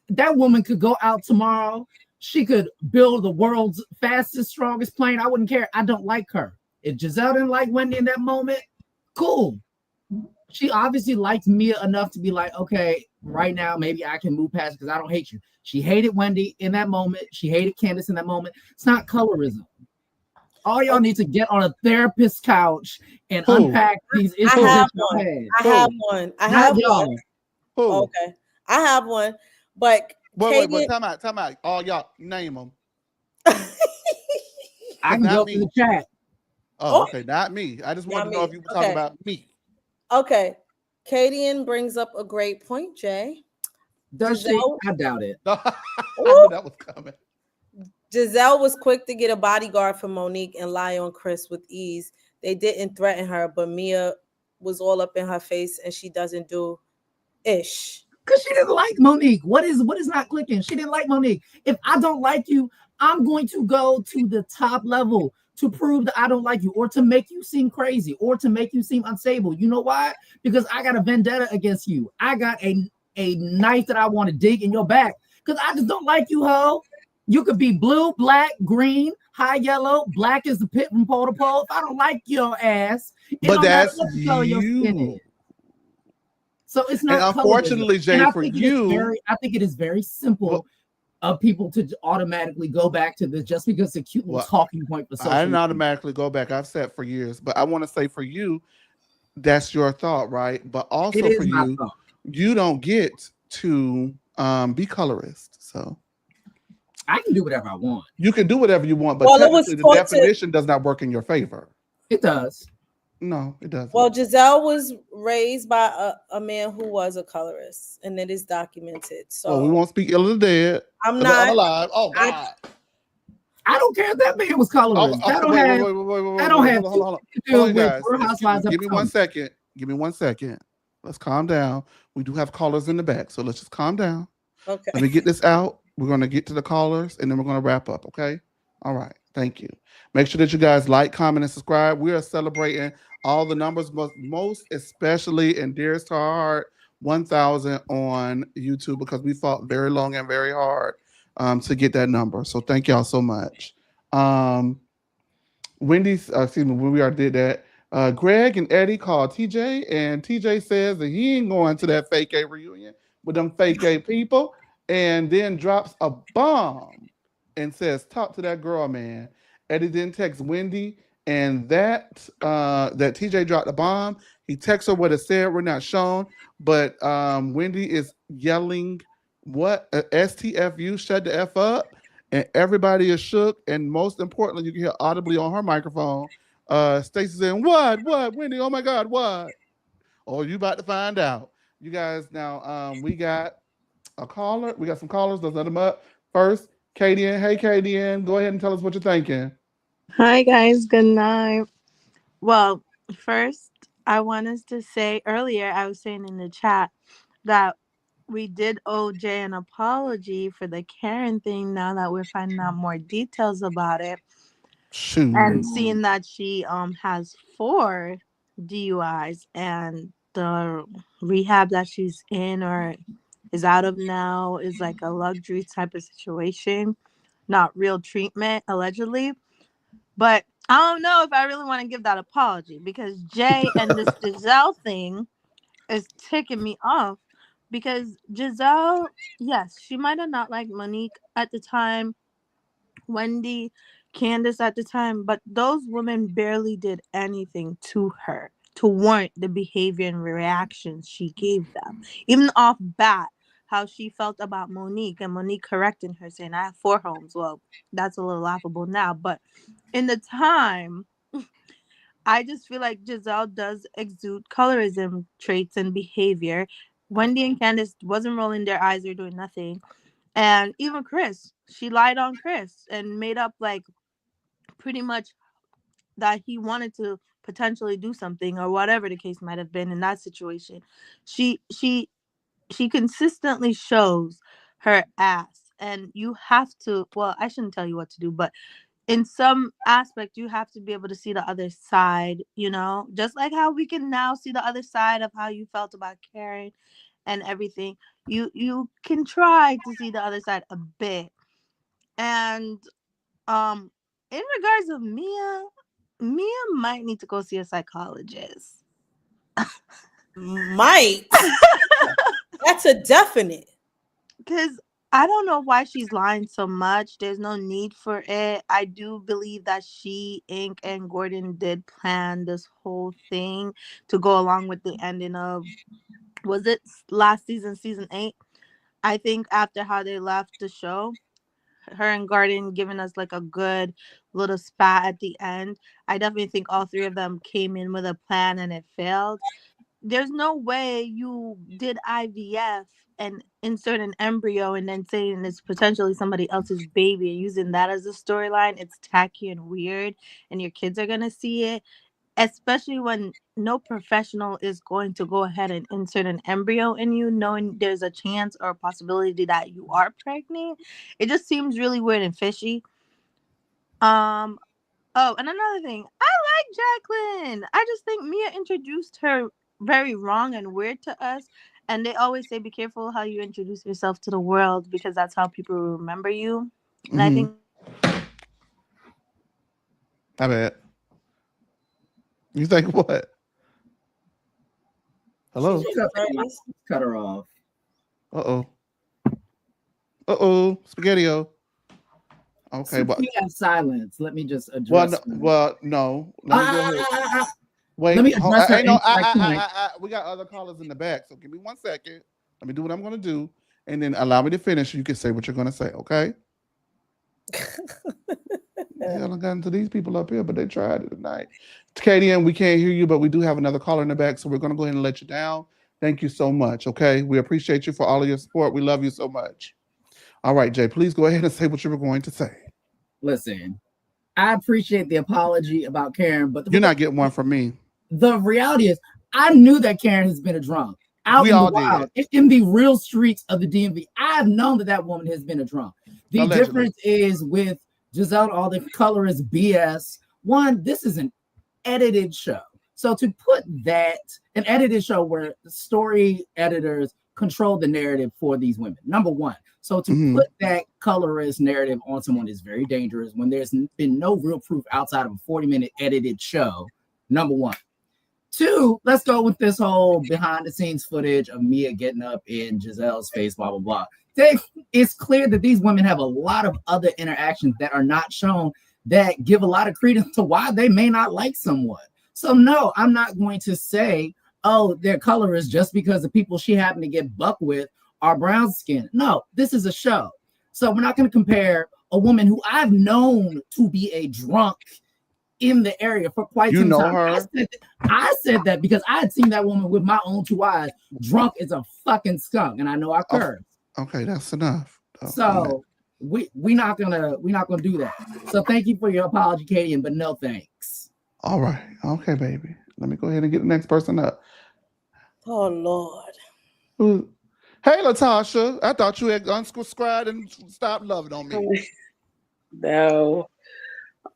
that woman could go out tomorrow. She could build the world's fastest, strongest plane. I wouldn't care. I don't like her. If Giselle didn't like Wendy in that moment, cool. She obviously liked Mia enough to be like, okay, right now, maybe I can move past because I don't hate you. She hated Wendy in that moment. She hated Candace in that moment. It's not colorism. All y'all need to get on a therapist couch and Who? unpack these issues I have that y'all one. had. I have one. I have Not y'all. one. Who? Okay. I have one. But Wait. Katie, Time out. All y'all, name them. I can Not go through me. the chat. Oh, okay. Not me. I just wanted Not to know me. if you were talking about me. Okay. Kadian brings up a great point, Jay. Does she? Giselle, I doubt it. No, I knew that was coming. Giselle was quick to get a bodyguard for Monique and lie on Chris with ease. They didn't threaten her, but Mia was all up in her face and she doesn't do ish. Because she didn't like Monique. What is not clicking? She didn't like Monique. If I don't like you, I'm going to go to the top level to prove that I don't like you, or to make you seem crazy, or to make you seem unstable. You know why? Because I got a vendetta against you. I got a knife that I want to dig in your back because I just don't like you, ho. You could be blue, black, green, high yellow, black as the pit from pole to pole. If I don't like your ass, it But don't matter that's what the color your skin you. is. So it's And not colorism. unfortunately, Jay, And for you, I think it is very simple of people to automatically go back to this just because it's a cute little talking point for social I didn't media. automatically go back. I've said for years, but I want to say for you, that's your thought, right? But also for you, you don't get to be colorist. So I can do whatever I want. you can do whatever you want, but Well, technically the definition does not work in your favor. It does. No, it doesn't. Well, Giselle was raised by a man who was a colorist, and it is documented. So well, we won't speak ill of the dead. I'm not alive. Oh God. I don't care if that man was colorist. That don't have Hold on, guys. Housewives. Give me 1 second. Give me 1 second. Let's calm down. We do have callers in the back, so let's just calm down. Okay. Let me get this out. We're going to get to the callers, and then we're going to wrap up, okay? All right. Thank you. Make sure that you guys like, comment, and subscribe. We are celebrating all the numbers, most especially and dearest to our heart, 1,000 on YouTube, because we fought very long and very hard to get that number. So thank y'all so much. Wendy's, excuse me, when we already did that, Greg and Eddie called TJ, and TJ says that he ain't going to that fake A reunion with them fake A people, and then drops a bomb and says, talk to that girl, man. Eddie then texts Wendy, and that TJ dropped a bomb. He texts her what it said. We're not shown, but Wendy is yelling, what? STFU, shut the F up. And everybody is shook. And most importantly, you can hear audibly on her microphone, Stacy saying, what, Wendy? Oh my God, what? Oh, you about to find out. You guys, now we got a caller. We got some callers. Let's let them up. First, Kadian. Hey, Kadian. Go ahead and tell us what you're thinking. Hi, guys. Good night. Well, first, I want us to say earlier, I was saying in the chat that we did owe Jay an apology for the Karen thing now that we're finding out more details about it. Shoot. And seeing that she has 4 DUIs and the rehab that she's in or is out of now is like a luxury type of situation, not real treatment, allegedly. But I don't know if I really want to give that apology because Jay and this Giselle thing is ticking me off. Because Giselle, yes, she might have not liked Monique at the time, Wendy, Candace at the time, but those women barely did anything to her to warrant the behavior and reactions she gave them. Even off bat, how she felt about Monique and Monique correcting her, saying, I have 4 homes. Well, that's a little laughable now, but in the time, I just feel like Giselle does exude colorism traits and behavior. Wendy and Candace wasn't rolling their eyes or doing nothing. And even Chris, she lied on Chris and made up like pretty much that he wanted to potentially do something or whatever the case might have been in that situation. She consistently shows her ass, and you have to, well, I shouldn't tell you what to do, but in some aspect you have to be able to see the other side, just like how we can now see the other side of how you felt about Karen and everything. You can try to see the other side a bit. And in regards of Mia, Mia might need to go see a psychologist. Might. That's a definite. Because I don't know why she's lying so much. There's no need for it. I do believe that she, Ink, and Gordon did plan this whole thing to go along with the ending of, was it last season, season 8? I think after how they left the show, her and Gordon giving us like a good little spat at the end. I definitely think all three of them came in with a plan and it failed. There's no way you did IVF and insert an embryo and then saying it's potentially somebody else's baby and using that as a storyline. It's tacky and weird, and your kids are gonna see it, especially when no professional is going to go ahead and insert an embryo in you, knowing there's a chance or a possibility that you are pregnant. It just seems really weird and fishy. Um, Oh, and another thing, I like Jacqueline. I just think Mia introduced her very wrong and weird to us. And they always say, be careful how you introduce yourself to the world because that's how people remember you. And I Mm-hmm. think I bet. You think what? Hello? Cut her off. Uh-oh. Uh-oh. Spaghetti-O. Okay, but we have silence. Let me just address. Well, no. Let me go ahead. Wait. Let me address we got other callers in the back, so give me 1 second. Let me do what I'm going to do, and then allow me to finish. You can say what you're going to say, okay? I haven't gotten to these people up here, but they tried it tonight. Katie, and we can't hear you, but we do have another caller in the back, so we're going to go ahead and let you down. Thank you so much, okay? We appreciate you for all of your support. We love you so much. All right, Jay, please go ahead and say what you were going to say. Listen, I appreciate the apology about Karen, but you're not getting one from me. The reality is, I knew that Karen has been a drunk out in the wild, in the real streets of the DMV. I've known that woman has been a drunk. The Allegedly. Difference is with Giselle, all the colorist BS. One, this is an edited show. So to put that, an edited show where the story editors control the narrative for these women, number one. So to put that colorist narrative on someone is very dangerous when there's been no real proof outside of a 40-minute edited show, number one. Two, let's go with this whole behind the scenes footage of Mia getting up in Giselle's face, blah, blah, blah. It's clear that these women have a lot of other interactions that are not shown that give a lot of credence to why they may not like someone. So no, I'm not going to say, oh, they're colorists just because the people she happened to get buck with are brown skin. No, this is a show. So we're not going to compare a woman who I've known to be a drunk in the area for quite some time. Her? I said that because I had seen that woman with my own 2 eyes, drunk as a fucking skunk, and I know I cursed. Okay, that's enough. So we're not gonna do that. So thank you for your apology, Katie, but no thanks. All right, okay, baby. Let me go ahead and get the next person up. Oh Lord. Hey, Latasha, I thought you had unsubscribed and stopped loving on me. No.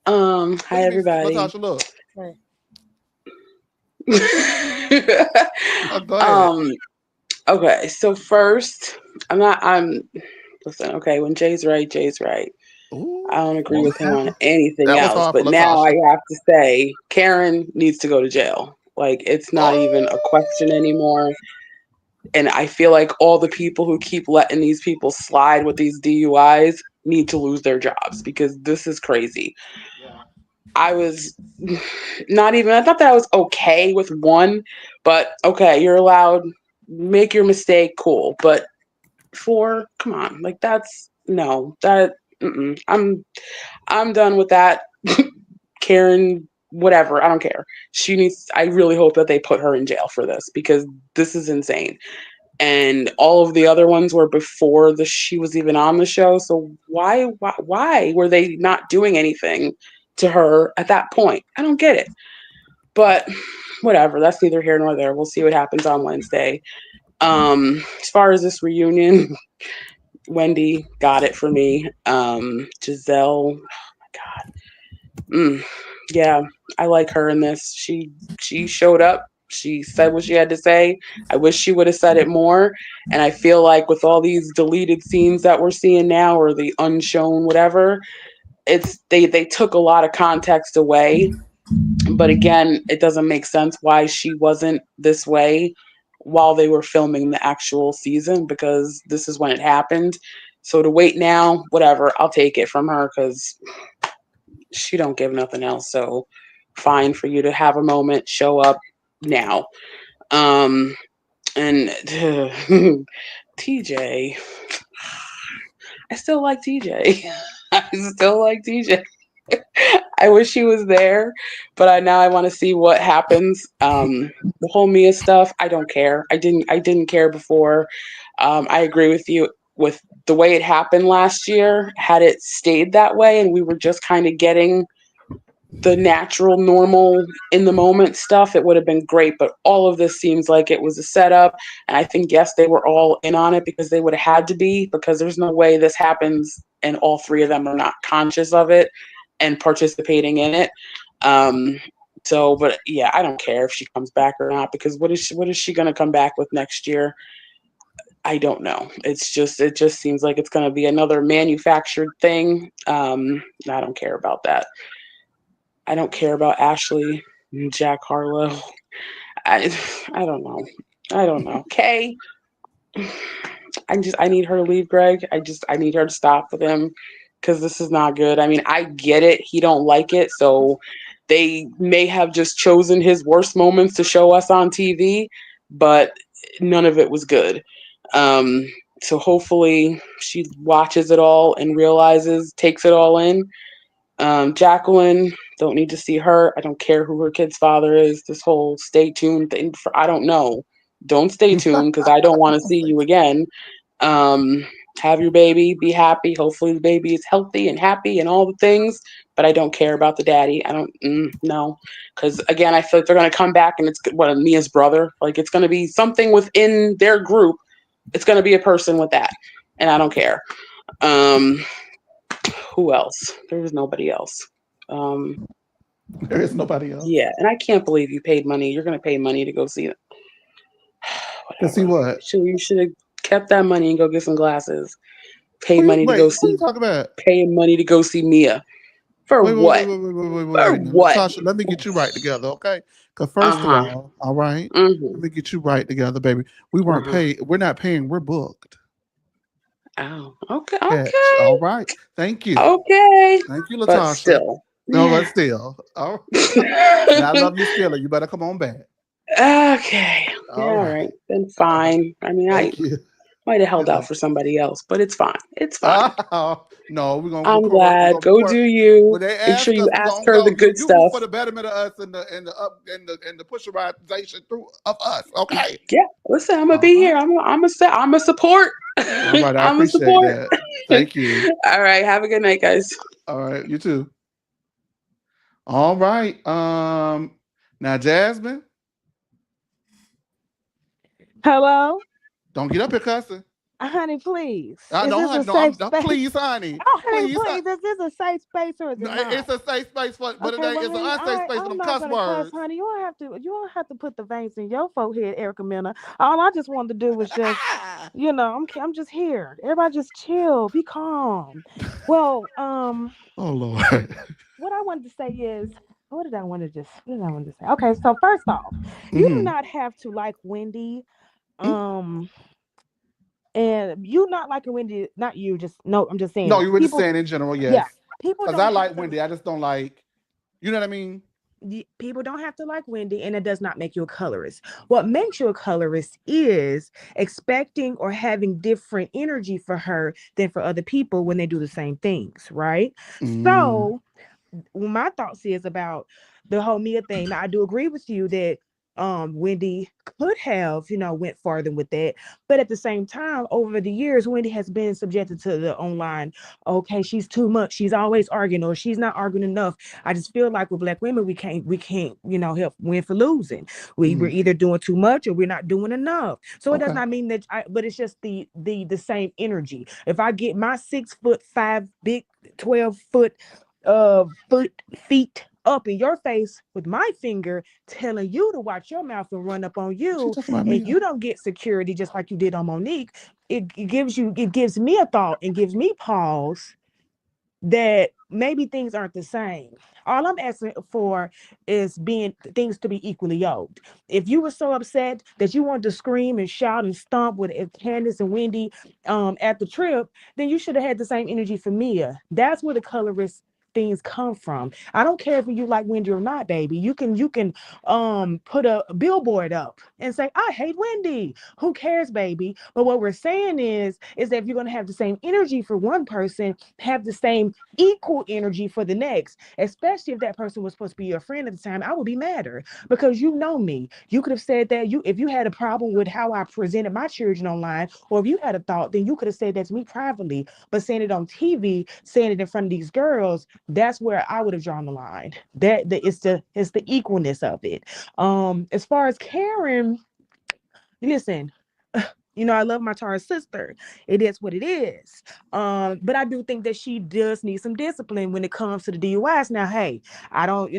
Hi everybody. Latasha, look. Go ahead. Okay, so first, listen, okay, when Jay's right, Jay's right. Ooh, I don't agree with him on anything else, but now I have to say Karen needs to go to jail. Like, it's not even a question anymore. And I feel like all the people who keep letting these people slide with these DUIs need to lose their jobs because this is crazy. Yeah. I thought that I was okay with one, but okay, you're allowed, make your mistake, cool. But 4, come on, like I'm done with that. Karen, whatever, I don't care. I really hope that they put her in jail for this because this is insane. And all of the other ones were before she was even on the show. So why were they not doing anything to her at that point? I don't get it. But whatever, that's neither here nor there. We'll see what happens on Wednesday. As far as this reunion, Wendy got it for me. Giselle, oh my God. Yeah, I like her in this. She showed up. She said what she had to say. I wish she would have said it more. And I feel like with all these deleted scenes that we're seeing now, or the unshown, whatever, they took a lot of context away But again, it doesn't make sense why she wasn't this way while they were filming the actual season, because this is when it happened. So to wait now, whatever, I'll take it from her because she don't give nothing else. So fine for you to have a moment, show up now. And TJ, I still like TJ. I still like TJ. I wish he was there, but now I want to see what happens. The whole Mia stuff, I don't care. I didn't care before. I agree with you with the way it happened last year. Had it stayed that way and we were just kind of getting the natural, normal, in the moment stuff, it would have been great. But all of this seems like it was a setup. And I think, yes, they were all in on it because they would have had to be, because there's no way this happens and all three of them are not conscious of it and participating in it. But yeah, I don't care if she comes back or not, because what is she going to come back with next year? I don't know. It just seems like it's going to be another manufactured thing. I don't care about that. I don't care about Ashley and Jack Harlow. I don't know. I don't know. Kay, I need her to leave Greg. I need her to stop with him because this is not good. I mean, I get it. He don't like it, so they may have just chosen his worst moments to show us on TV, but none of it was good. So hopefully she watches it all and takes it all in. Jacqueline, don't need to see her. I don't care who her kid's father is. This whole stay tuned thing, I don't know. Don't stay tuned because I don't want to see you again. Have your baby, be happy. Hopefully the baby is healthy and happy and all the things, but I don't care about the daddy. I don't no, because again, I feel like they're gonna come back and it's Mia's brother. Like it's gonna be something within their group. It's gonna be a person with that, and I don't care. Who else? There was nobody else. There is nobody else. Yeah, and I can't believe you paid money. You're gonna pay money to go see it. To see what? You should have kept that money and go get some glasses. Pay money to Wait, go what are see. you talking about? Paying money to go see Mia. For what? Wait. What? Natasha, let me get you right together, okay? Because first of all right, let me get you right together, baby. We weren't paid. We're not paying. We're booked. Oh, okay. Catch. Okay. All right. Thank you. Okay. Thank you, Latasha. But still. No, but still. All right. And I love you still. You better come on back. Okay. All right. Then fine. I mean, Thank you. Might have held out for somebody else, but it's fine. It's fine. No, we're gonna. I'm glad. Go do you. When they Make sure you us, ask her the good you stuff. For the betterment of us and the pusherization through of us. Okay. Yeah. Listen, I'm gonna be here. I'm a support. All right. I appreciate that. Thank you. All right. Have a good night, guys. All right. You too. All right. Now, Jasmine. Hello? Don't get up here cussing. Honey, please. Please, honey. Oh, honey, please. Is this a safe space or is it not? It's a safe space but okay, it's an unsafe space for them cuss words. Honey, you don't have to put the veins in your forehead, Erica Mena. All I just wanted to do was just, I'm just here. Everybody just chill, be calm. Well, oh Lord. What I wanted to say is, what did I want to say? Okay, so first off, you do not have to like Wendy. And you not liking Wendy, not you, I'm just saying. No, you were just saying in general, yes. Yeah. People because I like Wendy. I just don't like, you know what I mean? People don't have to like Wendy, and it does not make you a colorist. What makes you a colorist is expecting or having different energy for her than for other people when they do the same things, right? So my thoughts is about the whole Mia thing. Now, I do agree with you that Wendy could have, went farther with that. But at the same time, over the years, Wendy has been subjected to the online, okay, she's too much. She's always arguing or she's not arguing enough. I just feel like with Black women, we can't, help win for losing. We're either doing too much or we're not doing enough. So it does not mean that, but it's just the same energy. If I get my 6'5" big 12-foot feet up in your face with my finger telling you to watch your mouth and run up on you, and you don't get security just like you did on Monique, it gives me a thought and gives me pause that maybe things aren't the same. All I'm asking for is being things to be equally yoked. If you were so upset that you wanted to scream and shout and stomp with Candace and Wendy at the trip, then you should have had the same energy for Mia. That's where the colorist things come from. I don't care if you like Wendy or not, baby. You can put a billboard up and say, I hate Wendy. Who cares, baby? But what we're saying is that if you're gonna have the same energy for one person, have the same equal energy for the next, especially if that person was supposed to be your friend at the time. I would be madder because you know me. You could have said that if you had a problem with how I presented my children online, or if you had a thought, then you could have said that to me privately. But saying it on TV, saying it in front of these girls, that's where I would have drawn the line. It's the equalness of it. As far as Karen, listen, I love my Tara's sister. It is what it is. But I do think that she does need some discipline when it comes to the DUIs. Now, hey, I don't,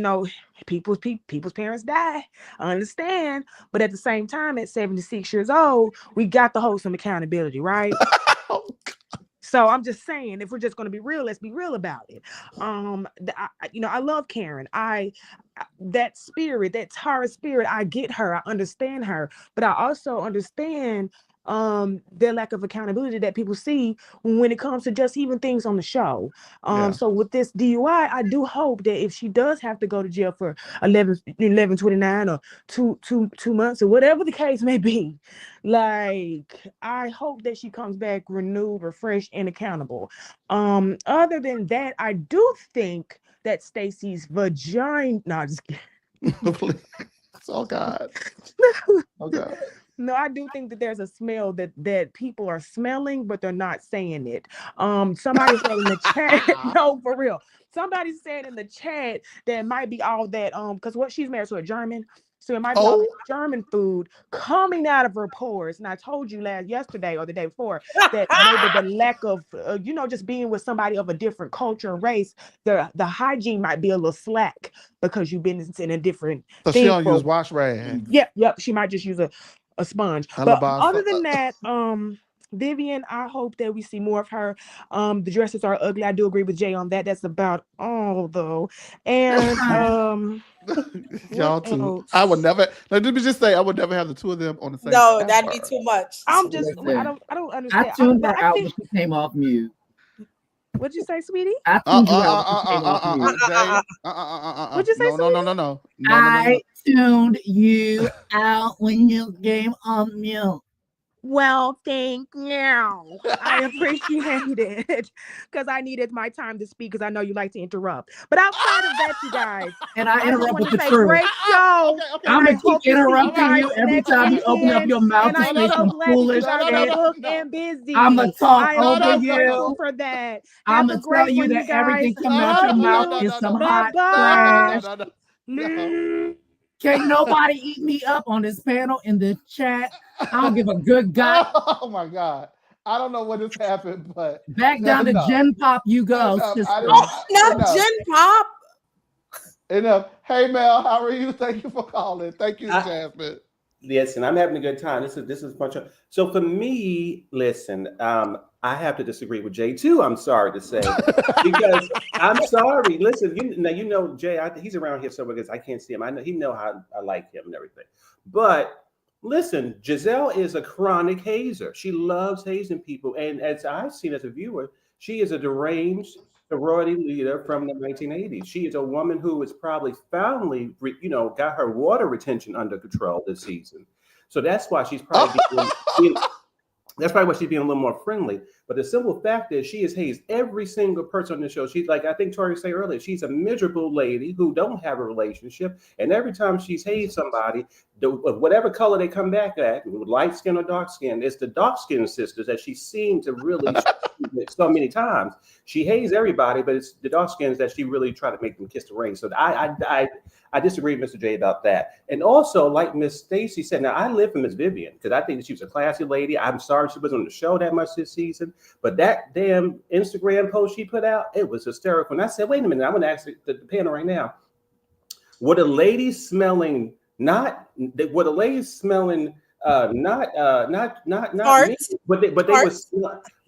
people's parents die. I understand. But at the same time, at 76 years old, we got to hold some accountability, right? So I'm just saying, if we're just going to be real, let's be real about it. I love Karen. That spirit, that Tara spirit, I get her. I understand her, but I also understand their lack of accountability that people see when it comes to just even things on the show. So with this DUI, I do hope that if she does have to go to jail for 11/29 or two months or whatever the case may be, like, I hope that she comes back renewed, refreshed, and accountable. Other than that, I do think that Stacy's vagina. No, just kidding. Oh God. Oh God. No, I do think that there's a smell that people are smelling, but they're not saying it. Somebody said in the chat, no, for real. Somebody said in the chat that it might be all that because what she's married to a German. So it might be all that German food coming out of her pores. And I told you yesterday or the day before that maybe the lack of, just being with somebody of a different culture and race, the hygiene might be a little slack because you've been in a different So thing. She don't use wash rag. Yep. She might just use a sponge. But other than that, Vivian, I hope that we see more of her. The dresses are ugly. I do agree with Jay on that. That's about all though. And y'all too. I would never. Let me just say, I would never have the two of them on the same. No, that'd be too much. I'm just. I don't understand. I tuned her out when she came off mute. What'd you say, sweetie? I tuned you out when she came off mute. What'd you say, sweetie? No. I tuned you out when you came off mute. Well, thank you. I appreciate it because I needed my time to speak because I know you like to interrupt. But outside of that, you guys, and I interrupt with the truth. Great show. I'm gonna keep interrupting you every time you open up your mouth to say some foolish shit. And busy. I'm gonna talk over you for that. I'm gonna tell you that everything coming out your mouth is some hot trash. Can't nobody eat me up on this panel in the chat. I don't give a good God. Oh my God. I don't know what has happened, but back down to Gen Pop you go. Not Gen Pop. Enough. Hey Mel, how are you? Thank you for calling. Thank you, Jasmine. Listen, I'm having a good time. This is much. So for me, listen, I have to disagree with Jay too. I'm sorry to say, because I'm sorry. Listen, you know Jay. He's around here somewhere because I can't see him. I know he know how I like him and everything. But listen, Giselle is a chronic hazer. She loves hazing people, and as I've seen as a viewer, she is a deranged sorority leader from the 1980s. She is a woman who is probably finally, got her water retention under control this season. So that's why she's probably that's probably why she's being a little more friendly. But the simple fact is she has hazed every single person on the show. She's like, I think Tori said earlier, she's a miserable lady who don't have a relationship. And every time she's hazed somebody, whatever color they come back at, light skin or dark skin, it's the dark skinned sisters that she seemed to really so many times. She hazed everybody, but it's the dark skins that she really tried to make them kiss the ring. So I disagree with Mr. J about that. And also, like Miss Stacy said, now I live for Miss Vivian because I think that she was a classy lady. I'm sorry she wasn't on the show that much this season, but that damn Instagram post she put out, it was hysterical. And I said, wait a minute, I'm going to ask the panel right now. Were the ladies smelling not me, but they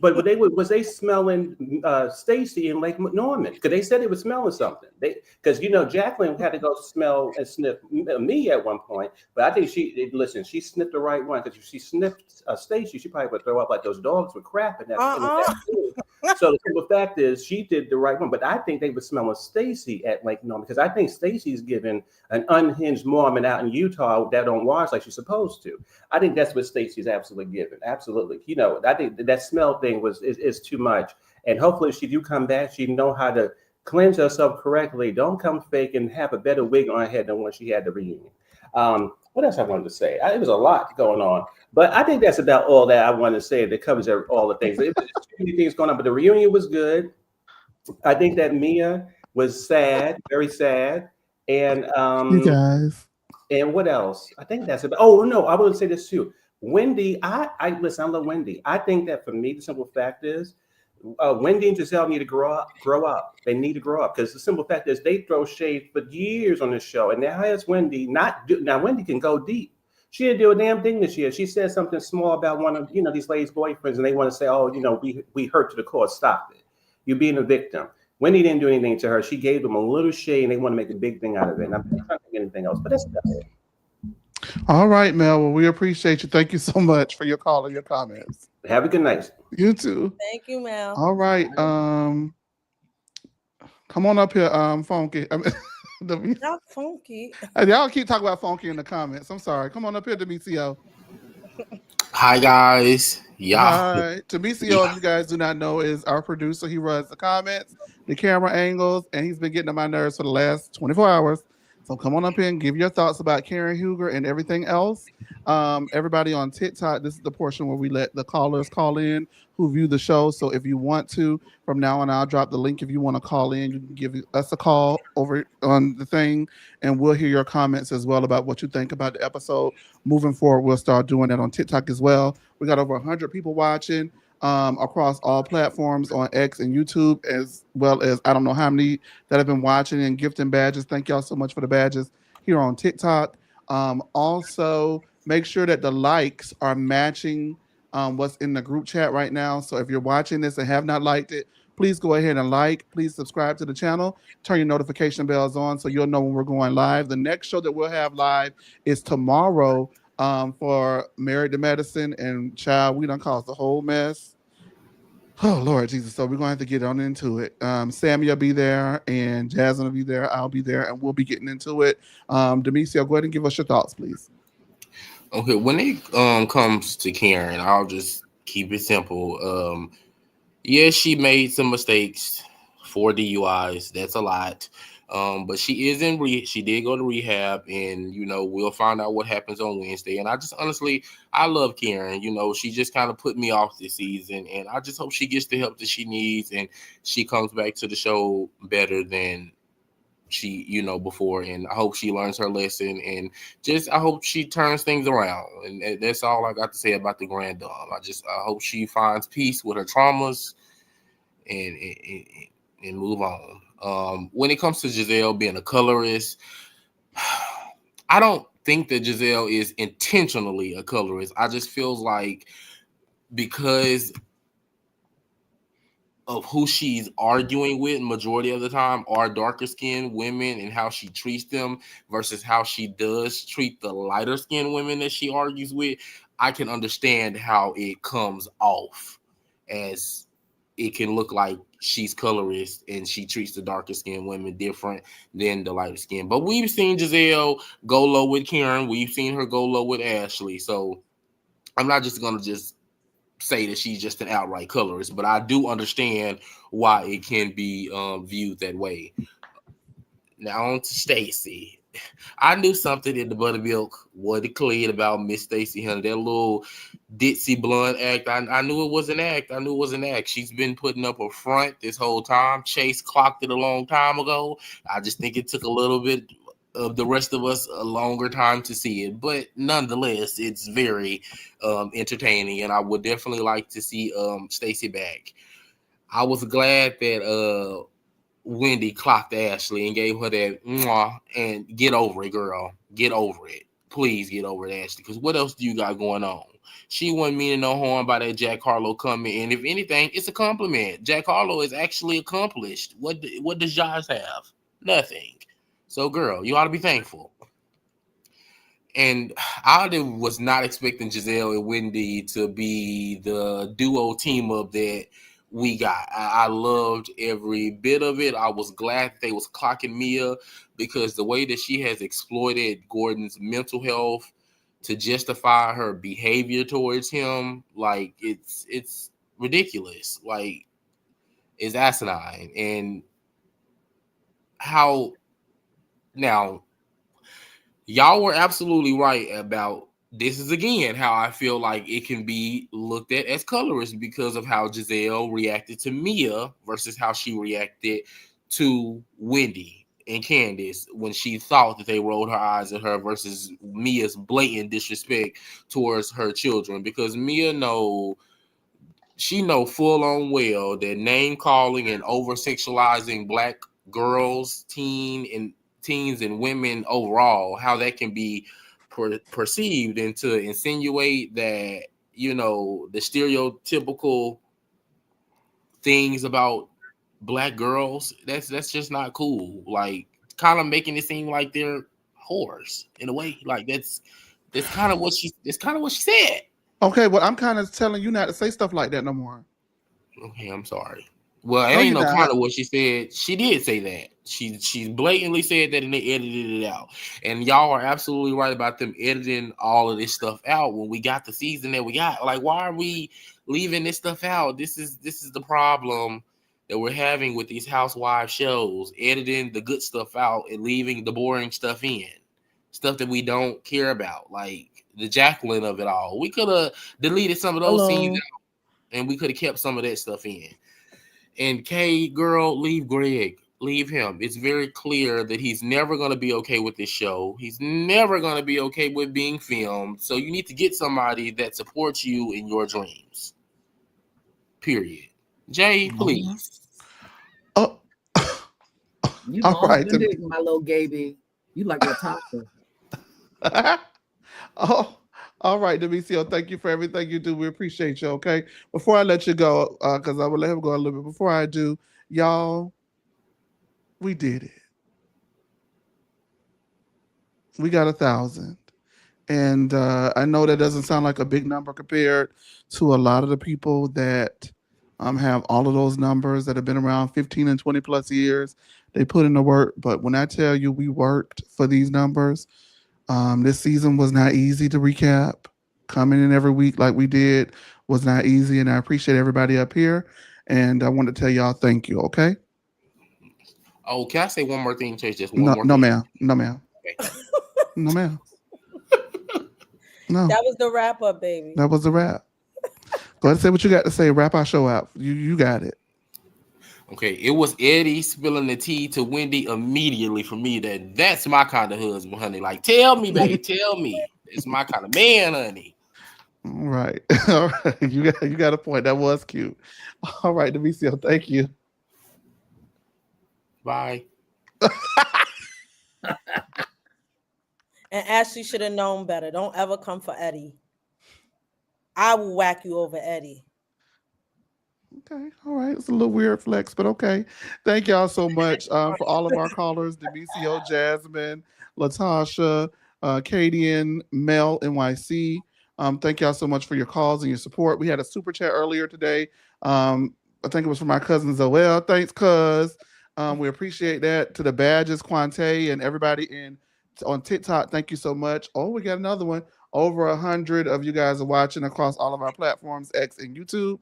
But was they smelling Stacy in Lake Norman? Because they said they were smelling something. Because Jacqueline had to go smell and sniff me at one point. But I think she sniffed the right one, because if she sniffed Stacy, she probably would throw up like those dogs with crap in that food. So the simple fact is she did the right one. But I think they were smelling Stacy at Lake Norman, because I think Stacy's giving an unhinged Mormon out in Utah that don't wash like she's supposed to. I think that's what Stacy's absolutely giving. Absolutely. I think that smell thing is too much. And hopefully if she do come back, she know how to cleanse herself correctly. Don't come fake and have a better wig on her head than when she had the reunion. What else I wanted to say? It was a lot going on. But I think that's about all that I want to say that covers all the things. There's too many things going on, but the reunion was good. I think that Mia was sad, very sad. And You guys. and what else? I think that's about. Oh no, I would say this too. Wendy, I listen. I love Wendy. I think that for me, the simple fact is, Wendy and Giselle need to grow up. Grow up. They need to grow up, because the simple fact is they throw shade for years on this show, and now here's Wendy. Now Wendy can go deep. She didn't do a damn thing this year. She said something small about one of these ladies' boyfriends, and they want to say, oh, we hurt to the core. Stop it. You're being a victim. Wendy didn't do anything to her. She gave them a little shade, and they want to make a big thing out of it. And I'm not trying to think anything else, but that's about it. All right, Mel. Well, we appreciate you. Thank you so much for your call and your comments. Have a good night. You too. Thank you, Mel. All right. Come on up here, Funky. Not funky. Y'all keep talking about Funky in the comments. I'm sorry. Come on up here, Demetrio. Hi guys. Yeah. Hi. Demetrio, if you guys do not know, is our producer. He runs the comments, the camera angles, and he's been getting on my nerves for the last 24 hours. So come on up here and give your thoughts about Karen Huger and everything else. Everybody on TikTok, this is the portion where we let the callers call in who view the show. So if you want to, from now on, I'll drop the link. If you want to call in, you can give us a call over on the thing, and we'll hear your comments as well about what you think about the episode. Moving forward, we'll start doing that on TikTok as well. We got over 100 people watching across all platforms on X and YouTube, as well as I don't know how many that have been watching and gifting badges. Thank y'all so much for the badges here on TikTok. Also, make sure that the likes are matching what's in the group chat right now. So if you're watching this and have not liked it, please go ahead and like. Please subscribe to the channel. Turn your notification bells on so you'll know when we're going live. The next show that we'll have live is tomorrow for Married to Medicine, and child, we done caused a whole mess. Oh, Lord Jesus. So we're going to have to get on into it. Sammy will be there, and Jasmine will be there. I'll be there, and we'll be getting into it. Demetrio, go ahead and give us your thoughts, please. Okay, when it comes to Karen, I'll just keep it simple. Yeah, she made some mistakes, 4 DUIs. That's a lot. But she is she did go to rehab, and we'll find out what happens on Wednesday. And I just honestly, I love Karen. She just kind of put me off this season, and I just hope she gets the help that she needs, and she comes back to the show better than she before. And I hope she learns her lesson, and just I hope she turns things around. And that's all I got to say about the Grand Dame. I hope she finds peace with her traumas and move on. When it comes to Giselle being a colorist, I don't think that Giselle is intentionally a colorist. I just feels like because of who she's arguing with majority of the time are darker skinned women, and how she treats them versus how she does treat the lighter skinned women that she argues with, I can understand how it comes off as it can look like she's colorist and she treats the darker skinned women different than the lighter skin. But we've seen Giselle go low with Karen. We've seen her go low with Ashley. So I'm not just going to just say that she's just an outright colorist, but I do understand why it can be viewed that way. Now on to Stacy. I knew something in the buttermilk was declared about Miss Stacy Hunter. That little ditzy blonde act. I knew it was an act. I knew it was an act. She's been putting up a front this whole time. Chase clocked it a long time ago. I just think it took a little bit of the rest of us a longer time to see it. But nonetheless, it's very entertaining, and I would definitely like to see Stacy back. I was glad that Wendy clocked Ashley and gave her that mwah, and get over it, girl. Get over it. Please get over it, Ashley, because what else do you got going on? She wasn't meaning no harm by that Jack Harlow coming. And if anything, it's a compliment. Jack Harlow is actually accomplished. What does Josh have? Nothing. So, girl, you ought to be thankful. And I was not expecting Giselle and Wendy to be the duo team up that we got. I loved every bit of it. I was glad they was clocking Mia, because the way that she has exploited Gordon's mental health to justify her behavior towards him, like it's ridiculous. Like, it's asinine. And how now y'all were absolutely right about this. Is again how I feel like it can be looked at as colorist because of how Giselle reacted to Mia versus how she reacted to Wendy and Candace when she thought that they rolled her eyes at her, versus Mia's blatant disrespect towards her children. Because Mia know full on well that name calling and over sexualizing Black girls, teens and women overall, how that can be perceived, and to insinuate that, the stereotypical things about Black girls, that's just not cool. Like, kind of making it seem like they're whores in a way. Like, that's kind of what she said. Okay, well, I'm kind of telling you not to say stuff like that no more. Okay, I'm sorry. Well, it ain't no kind of what she said. She did say that. She blatantly said that, and they edited it out. And y'all are absolutely right about them editing all of this stuff out when we got the season that we got. Like, why are we leaving this stuff out? This is the problem that we're having with these Housewives shows, editing the good stuff out and leaving the boring stuff in. Stuff that we don't care about, like the Jacqueline of it all. We could have deleted some of those scenes out, and we could have kept some of that stuff in. And Kay, girl, leave Greg. Leave him. It's very clear that he's never going to be okay with this show. He's never going to be okay with being filmed. So you need to get somebody that supports you in your dreams. Period. Jay, please. Oh, you all right, my little Gaby. You like Latasha. Oh, all right, Demisio. Thank you for everything you do. We appreciate you. Okay. Before I let you go, because I will let him go a little bit. Before I do, y'all, we did it. We got 1,000. And I know that doesn't sound like a big number compared to a lot of the people that have all of those numbers that have been around 15 and 20 plus years. They put in the work. But when I tell you we worked for these numbers, this season was not easy to recap. Coming in every week like we did was not easy. And I appreciate everybody up here. And I want to tell y'all thank you, okay? Oh, can I say one more thing, Chase? Just one more thing. No, ma'am. No, ma'am. Okay. No, ma'am. No. That was the wrap up, baby. That was the wrap. Go ahead and say what you got to say. Wrap our show out. You got it. Okay, it was Eddie spilling the tea to Wendy immediately for me. That's my kind of husband, honey. Like, tell me, babe, tell me. It's my kind of man, honey. All right. All right. You got a point. That was cute. All right, Demisio, thank you. Bye. And Ashley should have known better. Don't ever come for Eddie. I will whack you over Eddie. Okay, all right. It's a little weird flex, but okay. Thank y'all so much for all of our callers: Demisio, Jasmine, Latasha, Kadian, Mel, NYC. Thank y'all so much for your calls and your support. We had a super chat earlier today. I think it was from my cousin Zoel. Thanks, cuz. We appreciate that. To the Badges, Quante, and everybody on TikTok, thank you so much. Oh, we got another one. Over 100 of you guys are watching across all of our platforms, X and YouTube.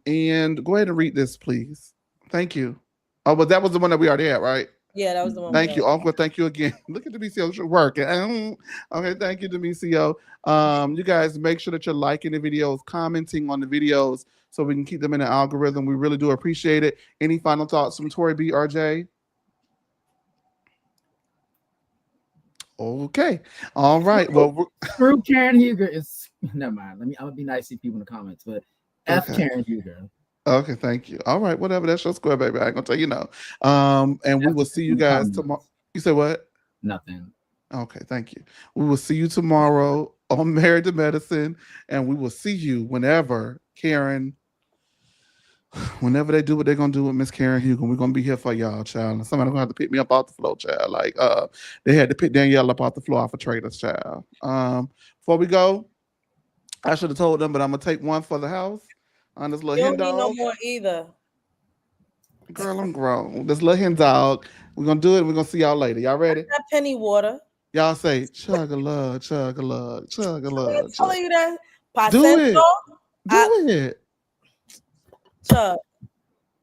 And go ahead and read this, please. Thank you. Oh, but that was the one that we already had, right? Yeah, that was the one. Thank you, Uncle. Thank you again. Look at Demisio working. Okay, thank you, Demisio. You guys make sure that you're liking the videos, commenting on the videos, so we can keep them in the algorithm. We really do appreciate it. Any final thoughts from Tori B, RJ? Okay. All right. Well, Screw Karen Huger is never mind. I'm gonna be nice to people in the comments, but F Karen Huger. Okay, thank you. All right, whatever. That's your square, baby. I ain't gonna tell you no. And we will see you guys tomorrow. You said what? Nothing. Okay, thank you. We will see you tomorrow on Married to Medicine, and we will see you whenever Karen. Whenever they do what they're gonna do with Miss Karen Hugo, we're gonna be here for y'all, child. And somebody gonna have to pick me up off the floor, child. Like they had to pick Danielle up off the floor off of Traders, child. Before we go, I should have told them, but I'm gonna take one for the house on this little You hen don't need no dog. more either. Girl, I'm grown. This little hen dog. We're gonna do it. We're gonna see y'all later. Y'all ready? That penny water. Y'all say chug a lug, chug a lug, chug a I'm lug. telling you that. Do it. Pasento, Do it. chug.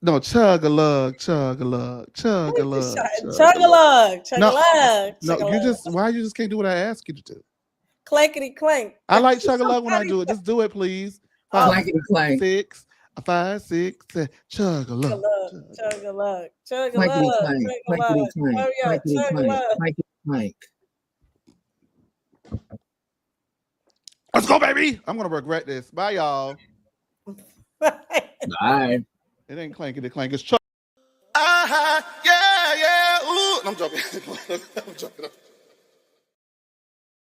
No, chug a lug, chug a lug, chug a lug. Chug a lug, chug a No, lug. no, you just why you just can't do what I ask you to do? Clankety clank. I like chug a lug when I do it. Just do it, please. Clankety clank. 6, 5, 6, 7. Chug a lug. Chug a lug. Chug a Clankety lug. clank. Chug a lug. Clankety clank. Hurry up. Clankety Chug a clank. lug. Clankety clank. Let's go, baby. I'm gonna regret this. Bye, y'all. Bye. It ain't clankety clank. It's chug. Yeah. Ooh. I'm joking. I'm joking.